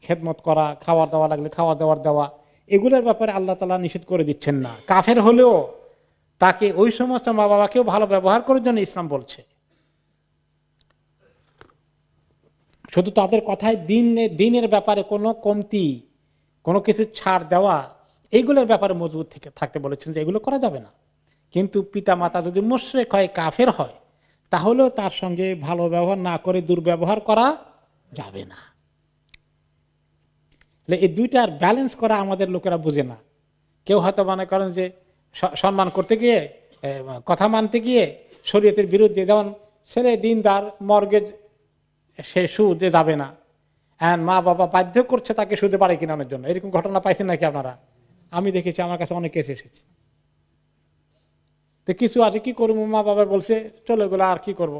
A: খেদমত করা, খাওয়ার দেওয়া লাগলে খাওয়া দাওয়ার দেওয়া, এগুলোর ব্যাপারে আল্লাহ তাআলা নিষেধ করে দিচ্ছেন না। কাফের হলেও তাকে ওই সমস্ত মা বাবাকেও ভালো ব্যবহার করার জন্য ইসলাম বলছে। শুধু তাদের কথায় দিনের ব্যাপারে কোনো কমতি, কোনো কিছু ছাড় দেওয়া, এইগুলোর ব্যাপারে মজবুত থাকতে বলেছেন যে এগুলো করা যাবে না। কিন্তু পিতা মাতা যদি মুশরিক হয়, কাফের হয়, তাহলেও তার সঙ্গে ভালো ব্যবহার না করে দুর্ব্যবহার করা যাবে না। এই দুইটার ব্যালেন্স করা আমাদের লোকেরা বুঝে না। কেউ হয়তো মনে করেন যে সম্মান করতে গিয়ে, কথা মানতে গিয়ে শরীয়তের বিরুদ্ধে, যেমন ছেলে দিনদার, মর্গেজ সে সুদে যাবে না, মা বাবা বাধ্য করছে তাকে সুদে বাড়ি কিনানোর জন্য, এরকম ঘটনা পাইছেন নাকি আপনারা? আমি দেখেছি, আমার কাছে অনেক কেস এসেছে। তো কিছু আছে কি করবো, মা বাবা বলছে চলে গেলো, আর কি করব।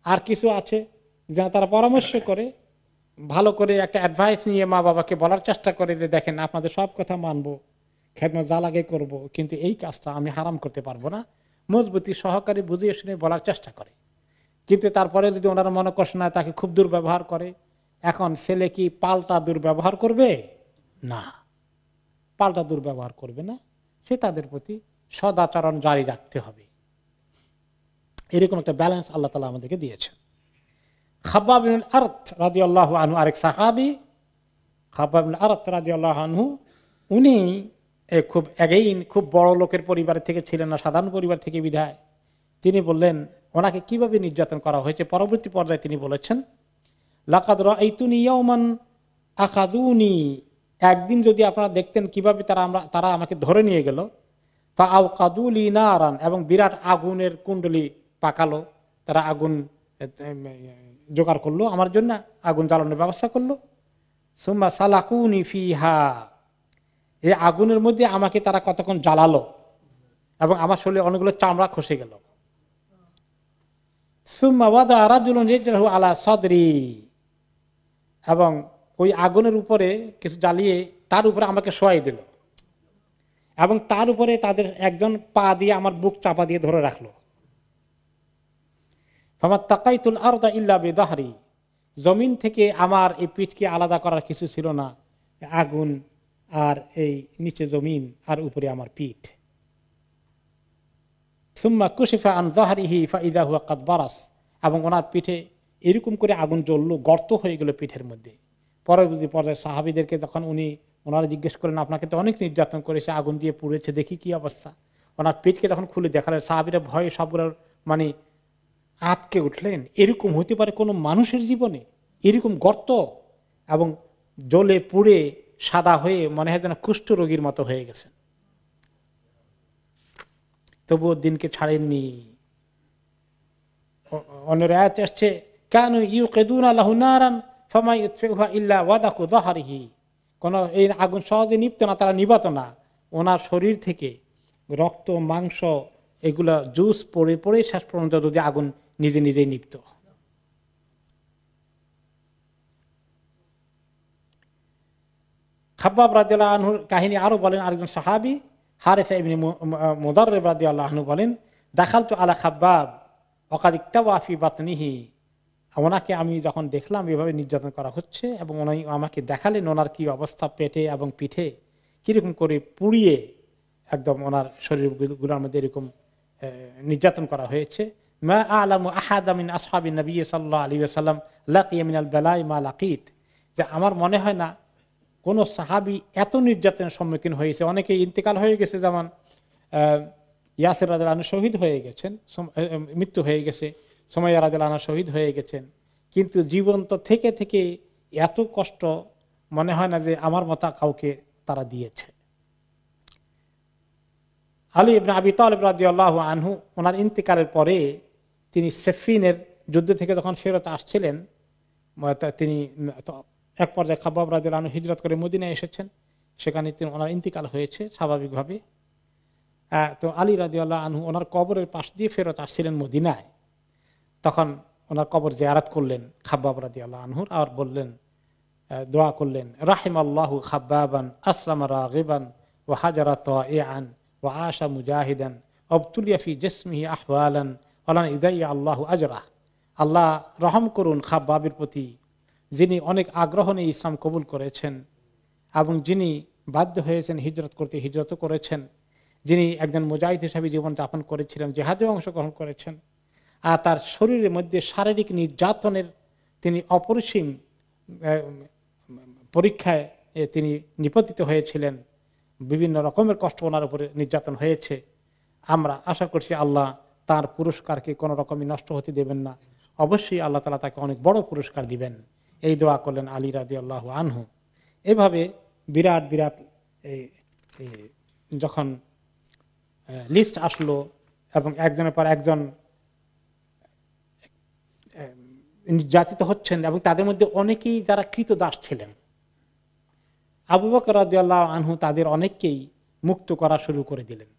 A: আর কিছু আছে যেন তারা পরামর্শ করে, ভালো করে একটা অ্যাডভাইস নিয়ে মা বাবাকে বলার চেষ্টা করে যে দেখেন আপনাদের সব কথা মানবো, খেদমত যা লাগে করবো, কিন্তু এই কাজটা আমি হারাম করতে পারবো না, মজবুতি সহকারে বুঝিয়ে শুনে বলার চেষ্টা করে। কিন্তু তারপরে যদি ওনারা মনে করছে না, তাকে খুব দুর্ব্যবহার করে, এখন ছেলে কি পাল্টা দুর্ব্যবহার করবে? না, পাল্টা দুর্ব্যবহার করবে না, সে তাদের প্রতি সদাচরণ জারি রাখতে হবে। এরকম একটা ব্যালেন্স আল্লাহ তাআলা আমাদেরকে দিয়েছেন। খাব্বাব ইবনুল আরত রাদিয়াল্লাহু আনহু, আরেক সাহাবী, খাব্বাব ইবনুল আরত রাদিয়াল্লাহু আনহু, উনি খুব বড় লোকের পরিবার থেকে ছিলেন না, সাধারণ পরিবার থেকে বিধায় তিনি বললেন ওনাকে কিভাবে নির্যাতন করা হয়েছে। পরবর্তী পর্যায়ে তিনি বলেছেন, লাকাদ রাআইতুনি ইয়াওমান আখাযুনি, একদিন যদি আপনারা দেখতেন কিভাবে তারা আমাকে ধরে নিয়ে গেল, ফাআওকাদুলি নারান, এবং বিরাট আগুনের কুণ্ডলি পাকালো, তারা আগুন জোগাড় করলো আমার জন্য, আগুন জ্বালানোর ব্যবস্থা করলো। সুম্মা সালাকুনি ফিহা, এই আগুনের মধ্যে আমাকে তারা কতক্ষণ জ্বালালো এবং আমার শরীরে অনেকগুলো চামড়া খসে গেল। সুম্মা ওয়াদা রাজুলুন ইয়াজরাহু আলা সাদরি, এবং ওই আগুনের উপরে কিছু জ্বালিয়ে তার উপরে আমাকে শোয়াই দিল, এবং তার উপরে তাদের একজন পা দিয়ে আমার বুক চাপা দিয়ে ধরে রাখলো। ফামা তাকাইতুল আরদা ইল্লা বিদাহরি, জমিন থেকে আমার এই পিঠকে আলাদা করার কিছু ছিল না, আগুন আর এই নিচে জমিন আর উপরে আমার পিঠ। সুম্মা কুশিফা আন যাহরিহি ফাইদা হুয়া কাদ বারাস, এবং ওনার পিঠে এরকম করে আগুন জ্বললো, গর্ত হয়ে গেল পিঠের মধ্যে। পরবর্তী পর্যায়ে সাহাবীদেরকে যখন ওনারা জিজ্ঞেস করেন আপনাকে তো অনেক নির্যাতন করেছে, আগুন দিয়ে পুড়েছে, দেখি কি অবস্থা। ওনার পিঠকে যখন খুলে দেখালেন, সাহাবীরা ভয়ে সবগুলোর আটকে উঠলেন। এরকম হতে পারে কোনো মানুষের জীবনে? এরকম গর্ত এবং জ্বলে পুড়ে সাদা হয়ে মনে হয় যেন কুষ্ঠ রোগীর মতো হয়ে গেছে। তবুও দিনকে ছাড়েননি। অন্যের আয়াত আসছে কানু ইউকিদুনা লাহু নারান ফামা ইউতফিউহা ইল্লা ওয়াদাকু যাহরিহি, কোন এই আগুন সহজে নিভত না, তারা নিভাত না, ওনার শরীর থেকে রক্ত মাংস এগুলা জুস পড়ে পড়ে শেষ পর্যন্ত যদি আগুন নিজে নিজেই নিভত। খাব্বাব রাদিয়াল্লাহু আনহুর কাহিনী আরো বলেন আরেকজন সাহাবী হারিসা ইবনে মুদাররিব রাদিয়াল্লাহু আনহু বলেন দাখালতু আলা খাব্বাব ওয়াকাদ ইকতাওয়া ফি বাতনিহি, ওনাকে আমি যখন দেখলাম এভাবে নির্যাতন করা হচ্ছে এবং উনি আমাকে দেখালেন ওনার কি অবস্থা পেটে এবং পিঠে কিরকম করে পুড়িয়ে একদম ওনার শরীরগুলোর মধ্যে এরকম নির্যাতন করা হয়েছে। মা আ'লামু আহাদা মিন আসহাবিন নবী সাল্লাল্লাহু আলাইহি ওয়াসাল্লাম লাকিয়া মিনাল বালাই মা লাকিত, যে আমার মনে হয় না কোন সাহাবী এত নির্যাতনের সম্মুখীন হয়েছে। অনেকে ইন্তেকাল হয়ে গেছে, যেমন ইয়াসির রাদিয়াল্লাহু আনহু শহীদ হয়ে গেছেন, মৃত্যু হয়ে গেছে, সুমাইয়া রাদিয়াল্লাহু আনহা শহীদ হয়ে গেছেন, কিন্তু জীবন্ত থেকে থেকে এত কষ্ট মনে হয় না যে আমার মতো কাউকে তারা দিয়েছে। আলী ইবনে আবি তালিব রাদিয়াল্লাহু আনহু ওনার ইন্তেকালের পরে তিনি সিফফিনের যুদ্ধ থেকে যখন ফেরত আসছিলেন, তিনি এক পর্যায়ে খাব্বাব রাদিয়াল্লাহু আনহু হিজরত করে মদিনায় এসেছেন, সেখানে তিনি ওনার ইন্তেকাল হয়েছে স্বাভাবিকভাবে। তো আলী রাদিয়াল্লাহু আনহু ওনার কবরের পাশ দিয়ে ফেরত আসছিলেন মদিনায়, তখন ওনার কবর জিয়ারত করলেন খাব্বাব রাদিয়াল্লাহু আনহুর, আর বললেন, দোয়া করলেন রাহিমাল্লাহু খাব্বাবান আসলামা রাগিবান ওয়া হাজারা তাইআন ওয়া আশা মুজাহিদান আবতুলিয়া ফি জিসমিহি আহওয়ালান ওয়ালান ইদাইয়া আল্লাহু আজরাহ। আল্লাহ রহম করুন খাব্বাবের প্রতি, যিনি অনেক আগ্রহ নিয়ে ইসলাম কবুল করেছেন এবং যিনি বাধ্য হয়েছেন হিজরত করতে, হিজরতও করেছেন, যিনি একজন মুজাহিদ হিসেবে জীবন যাপন করেছিলেন, জিহাদে অংশগ্রহণ করেছেন, আর তার শরীরের মধ্যে শারীরিক নির্যাতনের তিনি অপরিসীম পরীক্ষায় তিনি নিপতিত হয়েছিলেন, বিভিন্ন রকমের কষ্ট ওনার উপরে নির্যাতন হয়েছে। আমরা আশা করছি আল্লাহ তার পুরস্কারকে কোনো রকমই নষ্ট হতে দেবেন না, অবশ্যই আল্লাহ তাআলা তাকে অনেক বড় পুরস্কার দিবেন, এই দোয়া করলেন আলী রাদিয়াল্লাহু আনহু। এভাবে বিরাট বিরাট যখন লিস্ট আসলো এবং একজনের পর একজন নির্যাতিত হচ্ছেন এবং তাদের মধ্যে অনেকেই যারা কৃতদাস ছিলেন, আবু বকর রাদিয়াল্লাহু আনহু তাদের অনেককেই মুক্ত করা শুরু করে দিলেন,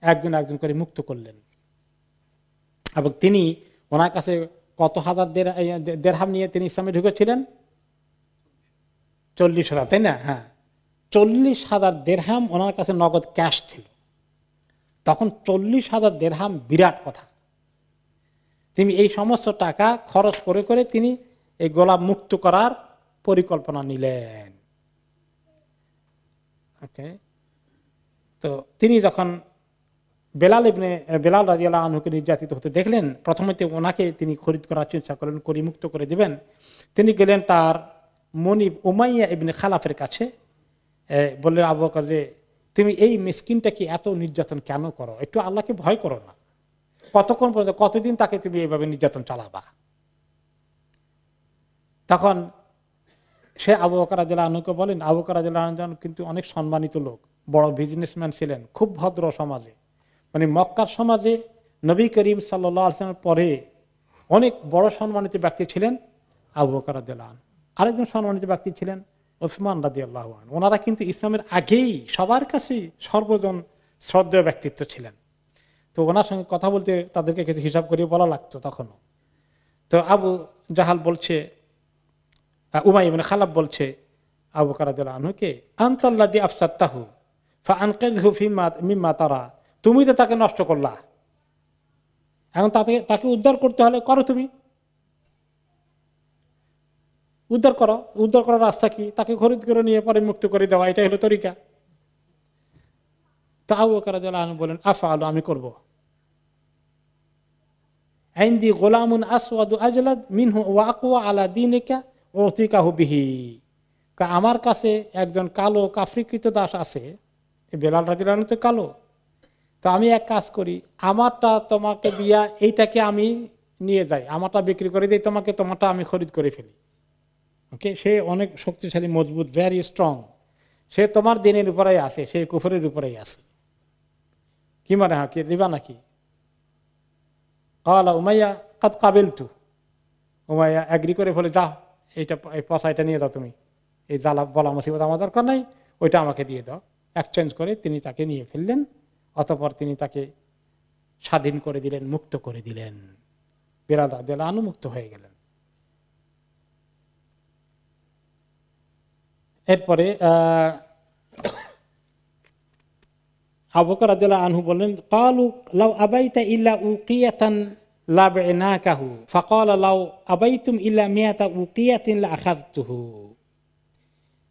A: একজন একজন করে মুক্ত করলেন। এবং তিনি ওনার কাছে কত হাজার দেরহাম নিয়ে তিনি ইসলামে ঢুকেছিলেন? 40,000, তাই না? হ্যাঁ, 40,000 দেরহাম ওনার কাছে নগদ ক্যাশ ছিল। তখন 40,000 দেরহাম বিরাট কথা। তিনি এই সমস্ত টাকা খরচ করে করে তিনি এই গোলাম মুক্ত করার পরিকল্পনা নিলেন। ওকে, তো তিনি যখন বেলাল রাদিয়াল্লাহু আনহুকে নির্যাতিত হতে দেখলেন, প্রথমে ওনাকে তিনি খরিদ করার চিন্তা করলেন, করি মুক্ত করে দিবেন। তিনি গেলেন তার মনিব উমাইয়া ইবনে খালাফের কাছে, বললেন আবু বকর যে তুমি এই মিসকিনটাকে এত নির্যাতন কেন করো? একটু আল্লাহকে ভয় করো না? কতক্ষণ পর্যন্ত, কতদিন তাকে তুমি এইভাবে নির্যাতন চালাবা? তখন সে আবু বকর রাদিয়াল্লাহু আনহুকে বলেন, আবু বকর রাদিয়াল্লাহু আনহু কিন্তু অনেক সম্মানিত লোক, বড় বিজনেসম্যান ছিলেন, খুব ভদ্র সমাজে, মানে মক্কার সমাজে নবী করিম সাল্লাল্লাহু আলাইহি ওয়াসাল্লামের পরে অনেক বড় সম্মানিত ব্যক্তি ছিলেন আবু বকর রাদিয়াল্লাহু আনহু। আরেকজন সম্মানিত ব্যক্তি ছিলেন ওসমান রাদিয়াল্লাহু আনহু। ওনারা কিন্তু ইসলামের আগেই সবার কাছে সর্বজন শ্রদ্ধেয় ব্যক্তিত্ব ছিলেন। তো ওনার সঙ্গে কথা বলতে তাদেরকে কিছু হিসাব করিয়ে বলা লাগতো তখনও। তো আবু জাহাল বলছে, উমাইয়া ইবনে খালাফ বলছে আবু বকর রাদিয়াল্লাহু আনহুকে, আনতাল্লাযী আফসাদতাহু ফাআনকিযহু মিম্মা তারা, তুমি তো তাকে নষ্ট করলা, এখন তাকে উদ্ধার করতে হলে করো, তুমি উদ্ধার করো। উদ্ধার করার রাস্তা কি? তাকে খরিদ করে নিয়ে পরে মুক্ত করে দেওয়া, এটাই হলো তরিকা। তো আবু বকর রাদিয়াল্লাহু আনহু বলেন আফআলু, আমি করব। ইনদি গোলামুন আসওয়াদু আজলাদ মিনহু ওয়া আকওয়া আলা দীনিকা উতিকাহু বিহি, আমার কাছে একজন কালো কাফরিকৃত দাস আছে, বেলাল রাদিয়াল্লাহু আনহু তো কালো, তো আমি এক কাজ করি, আমারটা তোমাকে দিয়া এইটাকে আমি নিয়ে যাই, আমারটা বিক্রি করে দিই তোমাকে, তোমারটা আমি খরিদ করে ফেলি। ওকে, সে অনেক শক্তিশালী, মজবুত, ভেরি স্ট্রং, সে তোমার দিনের উপরেই আছে, সে কুফরের উপরেই আছে। কি মানে হ্যাঁ কি দিবা নাকি? ক্বালা উমাইয়া কাদ কাবিলতু, উমাইয়া এগ্রি করে বলে যাও এইটা এই পচাইটা নিয়ে যাও তুমি, এই জ্বালা বলা মুসিবত আমার দরকার নাই, ওইটা আমাকে দিয়ে দাও। এক্সচেঞ্জ করে তিনি তাকে নিয়ে ফেললেন। অতঃপর তিনি তাকে স্বাধীন করে দিলেন, মুক্ত করে দিলেন। বিলাল রাদিয়াল্লাহু আনহু মুক্ত হয়ে গেলেন। এরপরে আবু বকর রাদিয়াল্লাহু আনহু বললেন, ক্বালু লাউ আবাইতা ইল্লা উকিয়াতান লাবনাকাহু ফাকালা লাউ আবাইতুম ইল্লা মিয়াতা উকিয়াতিন লাআখাযতুহু।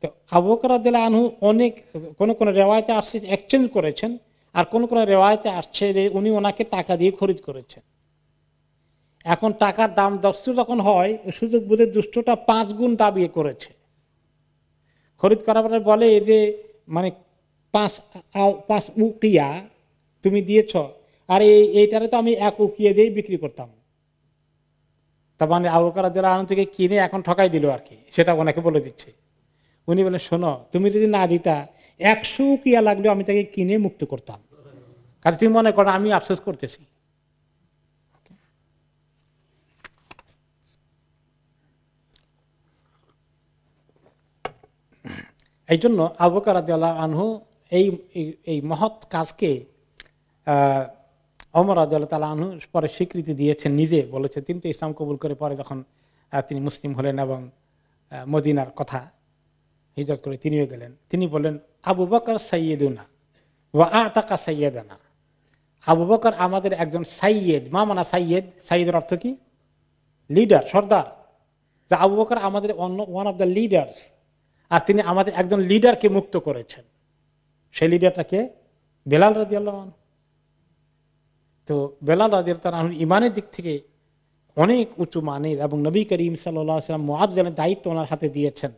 A: তো আবু বকর রাদিয়াল্লাহু আনহু অনেক কোন রিওয়ায়াতে আসছে এক্সচেঞ্জ করেছেন, আর কোন রিওয়ায়াতে আসছে যে উনি ওনাকে টাকা দিয়ে খরিদ করেছেন। এখন টাকার দাম দস্তুর যখন হয়, সুযোগ বুঝে দুষ্টটা 5 গুণ দাবিয়ে করেছে। খরিদ করার পরে বলে যে মানে 5 উকিয়া তুমি দিয়েছ, আর এইটারে তো আমি 1 উকিয়া দিয়েই বিক্রি করতাম। তার মানে আবু বকর রাদিয়াল্লাহু আনহু থেকে কিনে এখন ঠকাই দিল আর কি, সেটা ওনাকে বলে দিচ্ছে। উনি বলেন, শোনো, তুমি যদি না দিতা 100 উকিয়া লাগলেও আমি তাকে কিনে মুক্ত করতাম, কারণ তুমি মনে করো আমি আফসোস করতেছি। এই জন্য আবু বকর রাদিয়াল্লাহু আনহু এই মহৎ কাজকে ওমর রাদিয়াল্লাহু তাআলা আনহু পরে স্বীকৃতি দিয়েছেন, নিজে বলেছে। তিনি তো ইসলাম কবুল করে পরে যখন তিনি মুসলিম হলেন এবং মদিনার কথা হিজরত করে তিনিও গেলেন, তিনি বললেন, আবু বকর সাইয়্যিদুনা ওয়া আতাকা সাইয়্যিদানা। আবু বকর আমাদের একজন সাইয়্যিদ। মা মানা সাইয়্যিদ, সাইয়্যিদের অর্থ কি? লিডার, সর্দার। যে আবু বকর আমাদের ওয়ান অফ দ্য লিডার্স, আর তিনি আমাদের একজন লিডারকে মুক্ত করেছেন। সেই লিডারটাকে বেলাল রাদিয়াল্লাহু আনহু। তো বেলাল রাদিয়াল্লাহু আনহু ইমানের দিক থেকে অনেক উঁচু মানের, এবং নবী করিম সাল্লাল্লাহু আলাইহি ওয়াসাল্লাম মুআয এর দায়িত্ব ওনার হাতে দিয়েছেন,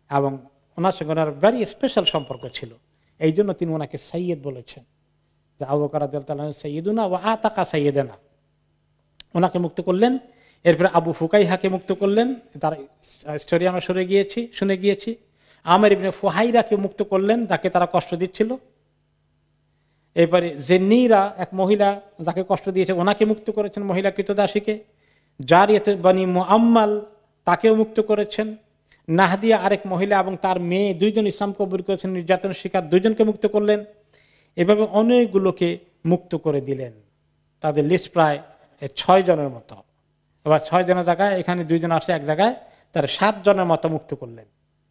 A: এবং ওনার সঙ্গে ওনার ভেরি স্পেশাল সম্পর্ক ছিল। এই জন্য তিনি ওনাকে সাইয়্যিদ বলেছেন, যে আবু বকর রাদিয়াল্লাহু তাআলা সাইয়্যিদুনা ওয়া আতাকা সাইয়্যিদানা। ওনাকে মুক্ত করলেন। এরপরে আবু ফুকাইহাকে মুক্ত করলেন, তার স্টোরি আমরা শুনে গিয়েছি। আমের ইবনে ফুহাইরাকে মুক্ত করলেন, যাকে তারা কষ্ট দিচ্ছিল। এরপরে জেন্নিরা, এক মহিলা যাকে কষ্ট দিয়েছে, ওনাকে মুক্ত করেছেন, মহিলা কৃতদাসীকে। জারিয়াত বানি মুআম্মাল, তাকেও মুক্ত করেছেন। নাহদিয়া আরেক মহিলা এবং তার মেয়ে, 2 জন ইসলাম কবুল করেছেন, নির্যাতন শিকার 2 জনকে মুক্ত করলেন। এভাবে অনেকগুলোকে মুক্ত করে দিলেন। তাদের লিস্ট প্রায় 6 জনের মতো। এবার 6 জনের জায়গায় এখানে 2 জন আসে এক জায়গায়, তার 7 জনের মতো মুক্ত করলেন,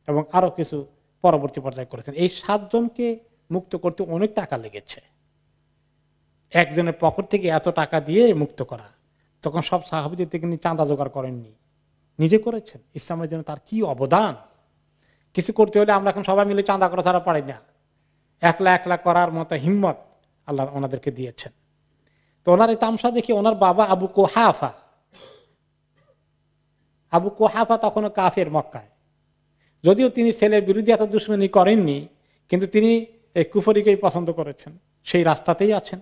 A: এবং আরো কিছু পরবর্তী পর্যায়ে করেছেন। এই 7 জনকে মুক্ত করতে অনেক টাকা লেগেছে। একজনের পকেট থেকে এত টাকা দিয়ে মুক্ত করা, তখন সব সাহাবীদের থেকে চাঁদা জোগাড় করেননি, নিজে করেছেন। ইসলামের জন্য তার কি অবদান! কিছু করতে হলে আমরা এখন সবাই মিলে চাঁদা করা ছাড়া পারি না। একলা করার মতো হিম্মত আল্লাহ ওনাদেরকে দিয়েছেন। তো ওনার এই তামসা দেখে ওনার বাবা আবু কোহাফা তখনও কাফের মক্কায়। যদিও তিনি ছেলের বিরুদ্ধে এত দুশমনি করেননি, কিন্তু তিনি এই কুফরিকেই পছন্দ করেছেন, সেই রাস্তাতেই আছেন।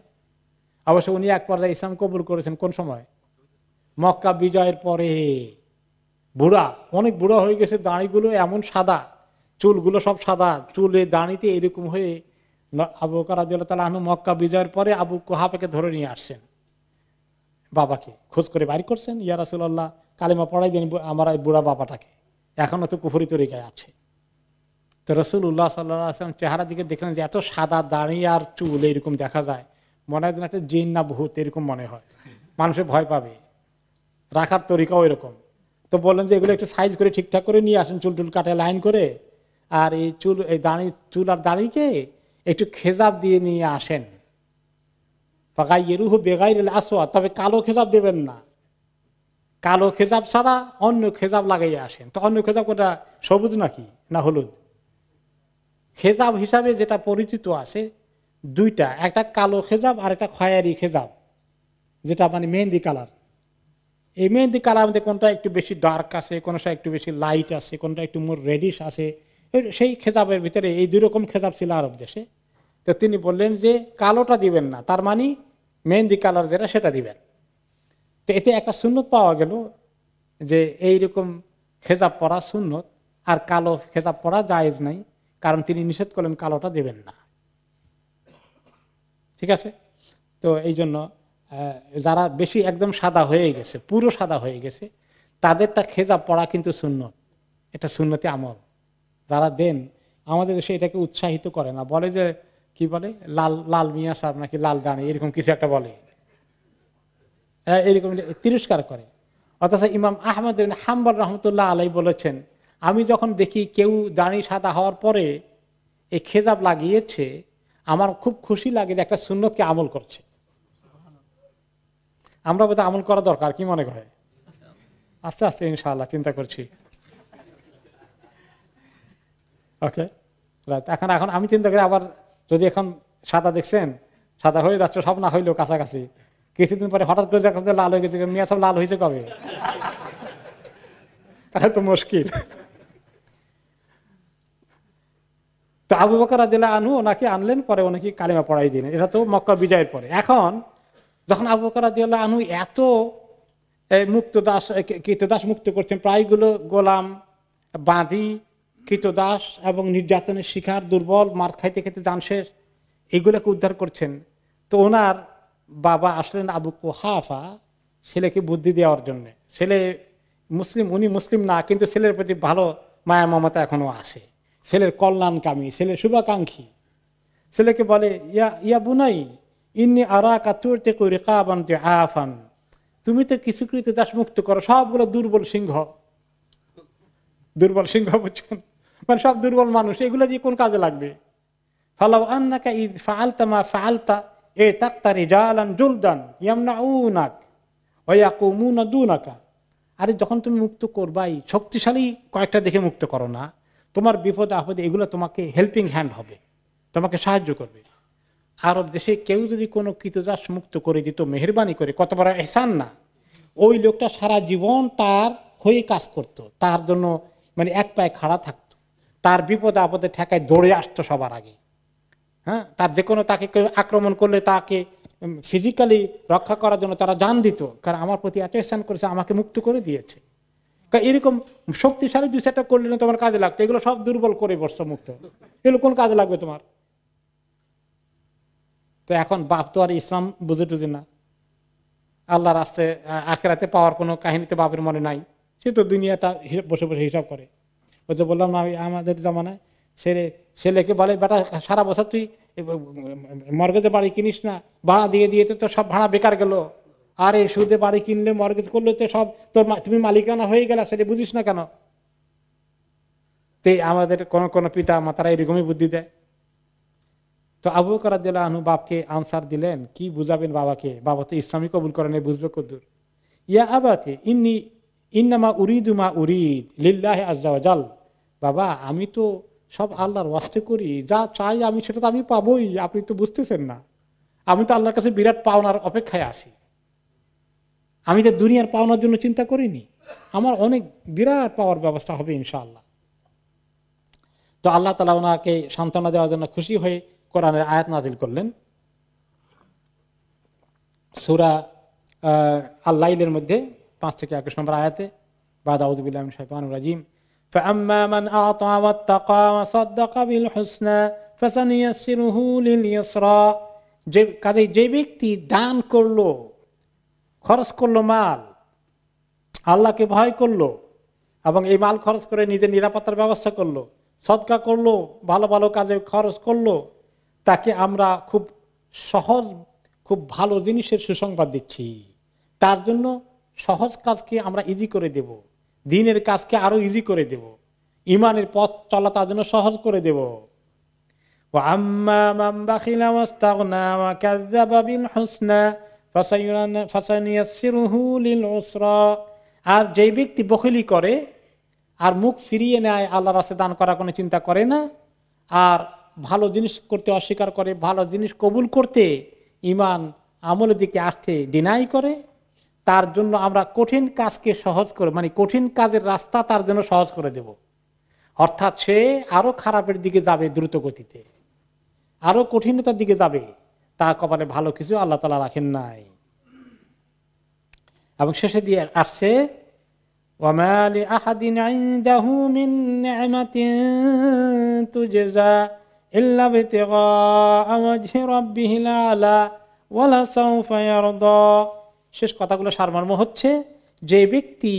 A: অবশ্য উনি এক পর্যায়ে ইসলাম কবুল করেছেন কোন সময়? মক্কা বিজয়ের পরে। বুড়া, অনেক বুড়া হয়ে গেছে, দাড়িগুলো এমন সাদা, চুলগুলো সব সাদা, চুলে দাড়িতে এরকম হয়ে আবু বকর রাদিয়াল্লাহু তাআলা আনহু মক্কা বিজয়ের পরে আবু কুহাফাকে ধরে নিয়ে আসছেন, বাবাকে খোঁজ করে বাড়ি করছেন। ইয়া রাসূলুল্লাহ, কালিমা পড়াই দেন আমার এই বুড়া বাবাটাকে, এখনো তো কুফরি তরিকায় আছে। তো রাসূলুল্লাহ সাল্লাল্লাহু আলাইহি ওয়াসাল্লাম চেহারা দিকে দেখলেন যে এত সাদা দাড়ি আর চুল এরকম দেখা যায়, মনে হয় যেন একটা জিন না ভূত এরকম মনে হয়, মানুষের ভয় পাবে। রাখার তরিকাও এরকম। তো বললেন যে এগুলো একটু সাইজ করে ঠিকঠাক করে নিয়ে আসেন, চুল টুল কাটে লাইন করে, আর এই চুল আর দাড়িকে একটু খেজাব দিয়ে নিয়ে আসেন। ফাগাইরুহু বিগাইরিল আসওয়াদ, তবে কালো খেজাব দেবেন না, কালো খেজাব ছাড়া অন্য খেজাব লাগাইয়া আসেন। তো অন্য খেজাব কোটা সবুজ নাকি না হলুদ? খেজাব হিসাবে যেটা পরিচিত আছে 2টা, একটা কালো খেজাব আর একটা খয়েরি খেজাব, যেটা মানে মেহেন্দি কালার। এই মেহেন্দি কালার মধ্যে কোনটা একটু বেশি ডার্ক আছে, কোনটা একটু বেশি লাইট আছে, কোনটা একটু মোর রেডিশ আছে। সেই খেজাবের ভিতরে এই 2 রকম খেজাব ছিল আরব দেশে। তো তিনি বললেন যে কালোটা দিবেন না, তার মানে মেহেন্দি কালার যেটা সেটা দিবেন। তো এতে একটা সুন্নত পাওয়া গেল যে এইরকম খেজাব পরা সুন্নত, আর কালো খেজাব পরা জায়েজ নাই, কারণ তিনি নিষেধ করলেন কালোটা দেবেন না। ঠিক আছে? তো এই জন্য যারা বেশি একদম সাদা হয়ে গেছে, পুরো সাদা হয়ে গেছে, তাদেরটা খেজাব পড়া কিন্তু সুন্নত, এটা সুন্নতি আমল। যারা দেন আমাদের দেশে এটাকে উৎসাহিত করে না, বলে যে কি বলে লাল লাল মিয়া সাহেব নাকি লাল দাঁড়ি এরকম কিছু একটা বলে, এরকম তিরস্কার করে। অথচ ইমাম আহমদ ইবনে হাম্বল রহমতুল্লাহ আলাই বলেছেন, আমি যখন দেখি কেউ দাঁড়ি সাদা হওয়ার পরে এই খেজাব লাগিয়েছে, আমার খুব খুশি লাগে যে একটা সুন্নতকে আমল করছে। আমরা বোধহয় আমল করা দরকার, কি মনে করে? আস্তে আস্তে ইনশাআল্লাহ চিন্তা করছি। ওকে, এখন এখন আমি চিন্তা করি আবার যদি এখন সাদা দেখছেন, সাদা হয়ে যাচ্ছে, সব না হইলেও কাছাকাছি, কিছুদিন পরে হঠাৎ করে যখন লাল হয়ে গেছে, মিয়া সব লাল হয়েছে কবে? তাহলে তো মুশকিল। তো আবু বকর রাদিয়াল্লাহু আনহু ওনাকে আনলেন, পরে ওনাকে কালিমা পড়াই দিলেন। এটা তো মক্কা বিজয়ের পরে। এখন যখন আবু বকর রাদিয়াল্লাহু আনহু এত মুক্তদাস কৃতদাস মুক্ত করছেন, প্রায়গুলো গোলাম, বাঁধি, কৃতদাস এবং নির্যাতনের শিকার, দুর্বল, মার খাইতে খেতে জান শেষ, এগুলোকে উদ্ধার করছেন। তো ওনার বাবা আসলেন আবু কুহাফা ছেলেকে বুদ্ধি দেওয়ার জন্য। ছেলে মুসলিম, উনি মুসলিম না, কিন্তু ছেলের প্রতি ভালো মায়া মমতা এখনো আছে, ছেলের কল্যাণকামী, ছেলের শুভাকাঙ্ক্ষী। ছেলেকে বলে, ইয়া বুনাই ইন্নি আরাকা তুরতিকু রিকাবান আফান, তুমি তো কিছু কৃতদাস মুক্ত করো, সবগুলো দুর্বল সিংহ। দুর্বল সিংহ বুঝছেন, মানে সব দুর্বল মানুষ, এগুলো দিয়ে কোন কাজে লাগবে? ফালাউ আন্নাকা ইয ফাআলতা মা ফাআলতা ইতাক্তা রিজালান জুলদান ইয়ামনাউনাক ওয়া ইয়াকুমুনা দুনাকা। আরে যখন তুমি মুক্ত করবাই, শক্তিশালী কয়েকটা দেখে মুক্ত করো না, তোমার বিপদে আপদে এগুলো তোমাকে হেল্পিং হ্যান্ড হবে, তোমাকে সাহায্য করবে। আরব দেশে কেউ যদি কোনো কৃতদাস মুক্ত করে দিত মেহেরবানি করে, কত বড় এহসান না? ওই লোকটা সারা জীবন তার হয়ে কাজ করত, তার জন্য মানে এক পায়ে খাড়া থাকতো, তার বিপদে আপদে ঠেকায় দৌড়ে আসতো সবার আগে। হ্যাঁ, তার যে কোনো তাকে কেউ আক্রমণ করলে তাকে ফিজিক্যালি রক্ষা করার জন্য তারা জান দিত, কারণ আমার প্রতি এত এহসান করেছে, আমাকে মুক্ত করে দিয়েছে। এরকম শক্তিশালী দুই চারটা করলে না তোমার কাজে লাগতো, এগুলো সব দুর্বল করে বসছো মুক্ত, এগুলো কোন কাজে লাগবে তোমার? তো এখন বাপ তো আর ইসলাম বুঝে টুঝে না, আল্লাহ রাস্তায় আখেরাতে পাওয়ার কোনো কাহিনীতে বাপের মনে নাই, সে তো দুনিয়াটা বসে বসে হিসাব করে। ওই যে বললাম না, আমাদের জামানায় ছেলেকে বলে, বেটা সারা বছর তুই মর্গেজে বাড়ি কিনিস না, ভাড়া দিয়ে দিয়ে তো সব ভাড়া বেকার গেল, আর এই সুদে বাড়ি কিনলে মর্গেজ করলে তো সব তোর, তুমি মালিকানা হয়ে গেল, সেটা বুঝিস না কেন? তো আমাদের কোন পিতা মাতারা এরকমই বুদ্ধি দেয়। তো আবু বকর রাদিয়াল্লাহু আনহু বাপকে আনসার দিলেন, কি বুঝাবেন বাবাকে? বাবা তো ইসলামী কবুল করেন, বুঝবে কদ্দুর? ইয়া আবাতে ইন্নামা উরিদু মা উরিদ লিল্লাহি আযজা ওয়া জাল। বাবা, আমি তো সব আল্লাহর ওয়াস্তে করি, যা চাই আমি সেটা তো আমি পাবোই, আপনি তো বুঝতেছেন না? আমি তো আল্লাহর কাছে বিরাট পাওনার অপেক্ষায় আছি, আমি তো দুনিয়ার পাওনার জন্য চিন্তা করিনি, আমার অনেক বিরাট পাওয়ার ব্যবস্থা হবে ইনশাআল্লাহ। তো আল্লাহ তাআলা ওনাকে সান্ত্বনা দেওয়ার জন্য খুশি হয়ে কোরআনের আয়াত নাজিল করলেন সূরা আল-লাইলের মধ্যে 5 থেকে 21 নম্বর আয়াতে, বাদ আউযু বিল্লাহি মিনাশ শাইতানির রাজীম, ফাআম্মা মান আতা ওয়াত্তাকা ওয়া সাদ্দাকা বিল হুসনা ফাসানুয়াসসিরুহু লিল ইউসরা। যে ব্যক্তি দান করলো, খরচ করলো মাল, আল্লাহকে ভয় করলো এবং এই মাল খরচ করে নিজের নিরাপত্তার ব্যবস্থা করলো, সদকা করলো, ভালো ভালো কাজে খরচ করলো, তাকে আমরা খুব সহজ, খুব ভালো জিনিসের সুসংবাদ দিচ্ছি। তার জন্য সহজ কাজকে আমরা ইজি করে দেব, দ্বীনের কাজকে আরো ইজি করে দেব, ঈমানের পথ চলা তার জন্য সহজ করে দেব। ওয়া আম্মা মান বাখিলা ওয়াস্তাগনা ওয়া কাযযাবা বিল হুসনা ফাসানুয়াসসিরুহু লিল উসরা। আর যে ব্যক্তি বখিলি করে আর মুখ ফিরিয়ে নেয়, আল্লাহর রাস্তায় দান করার কোনো চিন্তা করে না, আর ভালো জিনিস করতে অস্বীকার করে, ভালো জিনিস কবুল করতে, ঈমান আমলের দিকে আসতে ডিনাই করে, তার জন্য আমরা কঠিন কাজকে সহজ করে, মানে কঠিন কাজের রাস্তা তার জন্য সহজ করে দেব। অর্থাৎ সে আরো খারাপের দিকে যাবে দ্রুত গতিতে, আরো কঠিনতার দিকে যাবে, তার কপালে ভালো কিছু আল্লাহ তাআলা রাখেন নাই। এবং শেষে দিয়ে আসছে, ওয়ামা লিআহাদিন ইনদাহু মিন নি'মাতিন তুজজা ইল্লা বিতিগা ওয়াজহি রাব্বিহিল আলা ওয়ালা সাউফা ইয়ারদা। শেষ কথাগুলো সারমর্ম হচ্ছে, যে ব্যক্তি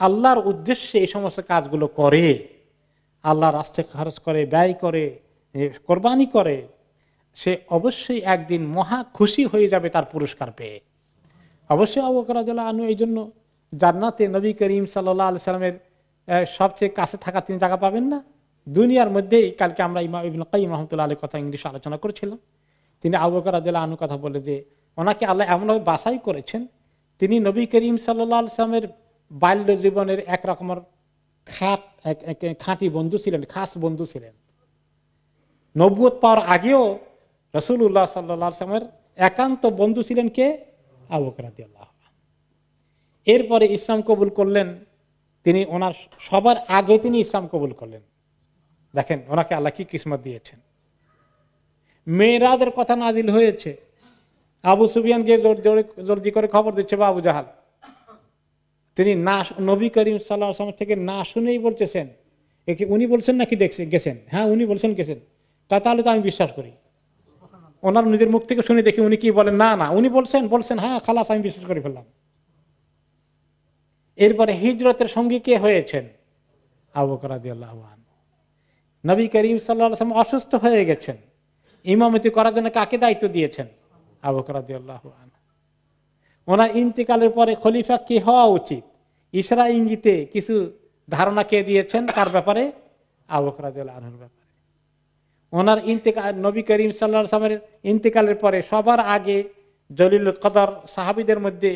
A: আল্লাহর উদ্দেশ্যে এই সমস্ত কাজগুলো করে, আল্লাহর রাস্তায় খরচ করে, ব্যয় করে, কোরবানি করে, সে অবশ্যই একদিন মহা খুশি হয়ে যাবে তার পুরস্কার পেয়ে। অবশ্যই আবু বকর রাদিয়াল্লাহু আনহু এই জন্য জান্নাতে নবী করিম সাল্লাল্লাহু আলাইহি সাল্লামের সবচেয়ে কাছে থাকা তিনি জায়গা পাবেন না দুনিয়ার মধ্যেই। কালকে আমরা ইমাম ইবনে কাইয়িম রাহমাতুল্লাহ আলাইহির কথা ইংলিশে আলোচনা করেছিলাম। তিনি আবু বকর রাদিয়াল্লাহু আনহু কথা বলে যে ওনাকে আল্লাহ এমনভাবে বাছাই করেছেন, তিনি নবী করিম সাল্লাল্লাহু আলাইহি সাল্লামের বাল্য জীবনের এক রকমের খাঁটি বন্ধু ছিলেন, খাস বন্ধু ছিলেন। নবুয়ত পাওয়ার আগেও রাসূলুল্লাহ সাল্লাল্লাহু আলাইহি সাল্লামের একান্ত বন্ধু ছিলেন কে? আবু বকর রাদিয়াল্লাহু আনহু। এরপরে ইসলাম কবুল করলেন তিনি, ওনার সবার আগে তিনি ইসলাম কবুল করলেন। দেখেন ওনাকে আল্লাহ কি কিসমত দিয়েছেন। মেরাজের কথা নাজিল হয়েছে, আবু সুফিয়ান গিয়ে জলদি করে খবর দিচ্ছে বা আবু জাহাল, তিনি না নবী করিম সাল্লাল্লাহু আলাইহি ওয়াসাল্লাম থেকে না শুনেই বলতেছেন, একে উনি বলছেন নাকি গেছেন? হ্যাঁ উনি বলছেন গেছেন। তাহলে তো আমি বিশ্বাস করি। ওনার নিজের মুখ থেকে শুনে দেখি উনি কি বলেন, না না উনি বলছেন হ্যাঁ খালাস, আমি বিশ্বাস করে ফেললাম। এরপরে হিজরতের সঙ্গী কে হয়েছেন? আবু বকর রাদিয়াল্লাহু আনহু। নবী করিম সাল্লাল্লাহু আলাইহি ওয়াসাল্লাম অসুস্থ হয়ে গেছেন, ইমামতি করার জন্য কাকে দায়িত্ব দিয়েছেন? আবু বকর রাদিয়াল্লাহু আনহু। ওনার ইন্তেকালের পরে খলিফা কে হওয়া উচিত, ইশারা ইঙ্গিতে কিছু ধারণা কে দিয়েছেন কার ব্যাপারে? আবু বকর রাদিয়াল্লাহু আনহুর ব্যাপারে। ওনার ইন্তেকাল, নবী করিম সাল্লাল্লাহু আলাইহি ওয়াসাল্লামের ইন্তেকালের পরে সবার আগে জলিলুল কদর সাহাবীদের মধ্যে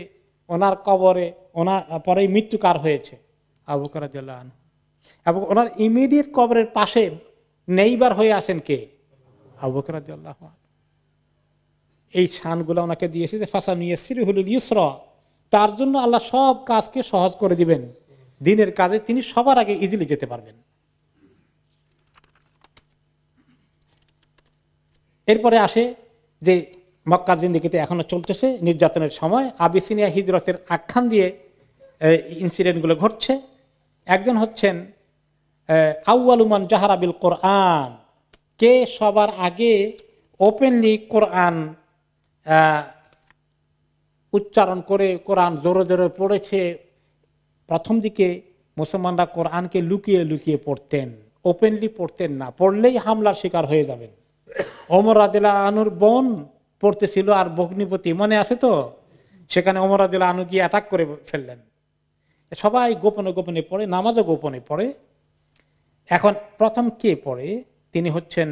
A: ওনার কবরে ওনার পরে মৃত্যু কার হয়েছে? আবু বকর রাদিয়াল্লাহু আনহু। এবং ওনার ইমিডিয়েট কবরের পাশে নেইবার হয়ে আছেন কে? আবু বকর রাদিয়াল্লাহু আনহু। এই শানগুলো ওনাকে দিয়েছে যে ফাসানুয়াসসিরুহুল ইউসরা, তার জন্য আল্লাহ সব কাজকে সহজ করে দিবেন, দিনের কাজে তিনি সবার আগে ইজিলি যেতে পারবেন। এরপরে আসে যে মক্কা জিন্দেগিতে এখনো চলতেছে নির্যাতনের সময়, আবিসিনিয়া হিজরতের আখ্যান দিয়ে ইনসিডেন্টগুলো ঘটছে। একজন হচ্ছেন আউয়ালু মান জাহারা বিল কোরআন, কে সবার আগে ওপেনলি কোরআন উচ্চারণ করে কোরআন জোরে জোরে পড়েছে। প্রথম দিকে মুসলমানরা কোরআনকে লুকিয়ে লুকিয়ে পড়তেন, ওপেনলি পড়তেন না, পড়লেই হামলার শিকার হয়ে যাবেন। ওমর রাদিয়াল্লাহু আনহুর বোন পড়তেছিল আর ভগ্নিপতি মনে আছে তো, সেখানে ওমর রাদিয়াল্লাহু আনহু গিয়ে অ্যাটাক করে ফেললেন। সবাই গোপনে গোপনে পড়ে, নামাজও গোপনে পড়ে। এখন প্রথম কে পড়ে? তিনি হচ্ছেন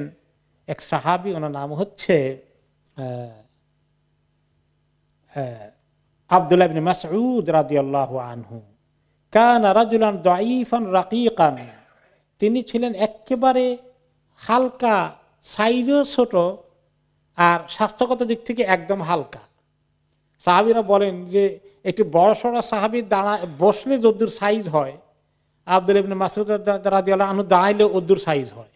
A: এক সাহাবী, ওনার নাম হচ্ছে আব্দুল্লাহ ইবনে মাসউদ রাদিয়াল্লাহু আনহু। কানা রাজুলান দাঈফান রাকীকান, তিনি ছিলেন একেবারে হালকা, সাইজও ছোট আর স্বাস্থ্যগত দিক থেকে একদম হালকা। সাহাবীরা বলেন যে একটি বড় সড়ো সাহাবীর বসলে যদ্দুর সাইজ হয়, আব্দুল্লাহ ইবনে মাসউদ রাদিয়াল্লাহু আনহু দাঁড়াইলে ওদ্দুর সাইজ হয়।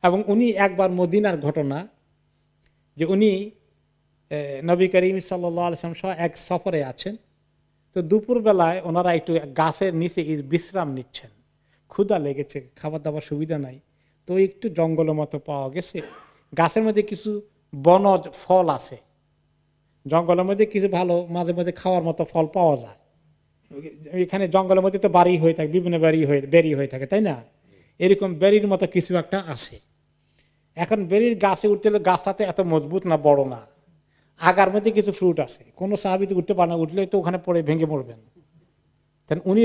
A: এবং উনি একবার মদিনার ঘটনা, যে উনি নবী করিম সাল্লাল্লাহু আলাইহি ওয়াসাল্লাম সহ এক সফরে আছেন, তো দুপুর বেলায় ওনারা একটু গাছের নিচে বিশ্রাম নিচ্ছেন, ক্ষুধা লেগেছে, খাবার দাবার সুবিধা নাই, তো একটু জঙ্গলের মতো পাওয়া গেছে, গাছের মধ্যে কিছু বনজ ফল আছে, জঙ্গলের মধ্যে কিছু ভালো মাঝে মধ্যে খাওয়ার মতো ফল পাওয়া যায়। এখানে জঙ্গলের মধ্যে তো বাড়ি হয়ে থাকে, বিভিন্ন বেরি হয়ে থাকে, তাই না? এরকম বেরির মতো কিছু একটা আছে। এখন বেরির গাছে উঠতে হলে গাছটাতে এত মজবুত না, বড় না, আগার মধ্যে কিছু ফ্রুট আছে, কোনো সাহাবীতে উঠতে পারে না, উঠলে তো ওখানে পড়ে ভেঙে পড়বেন। উনি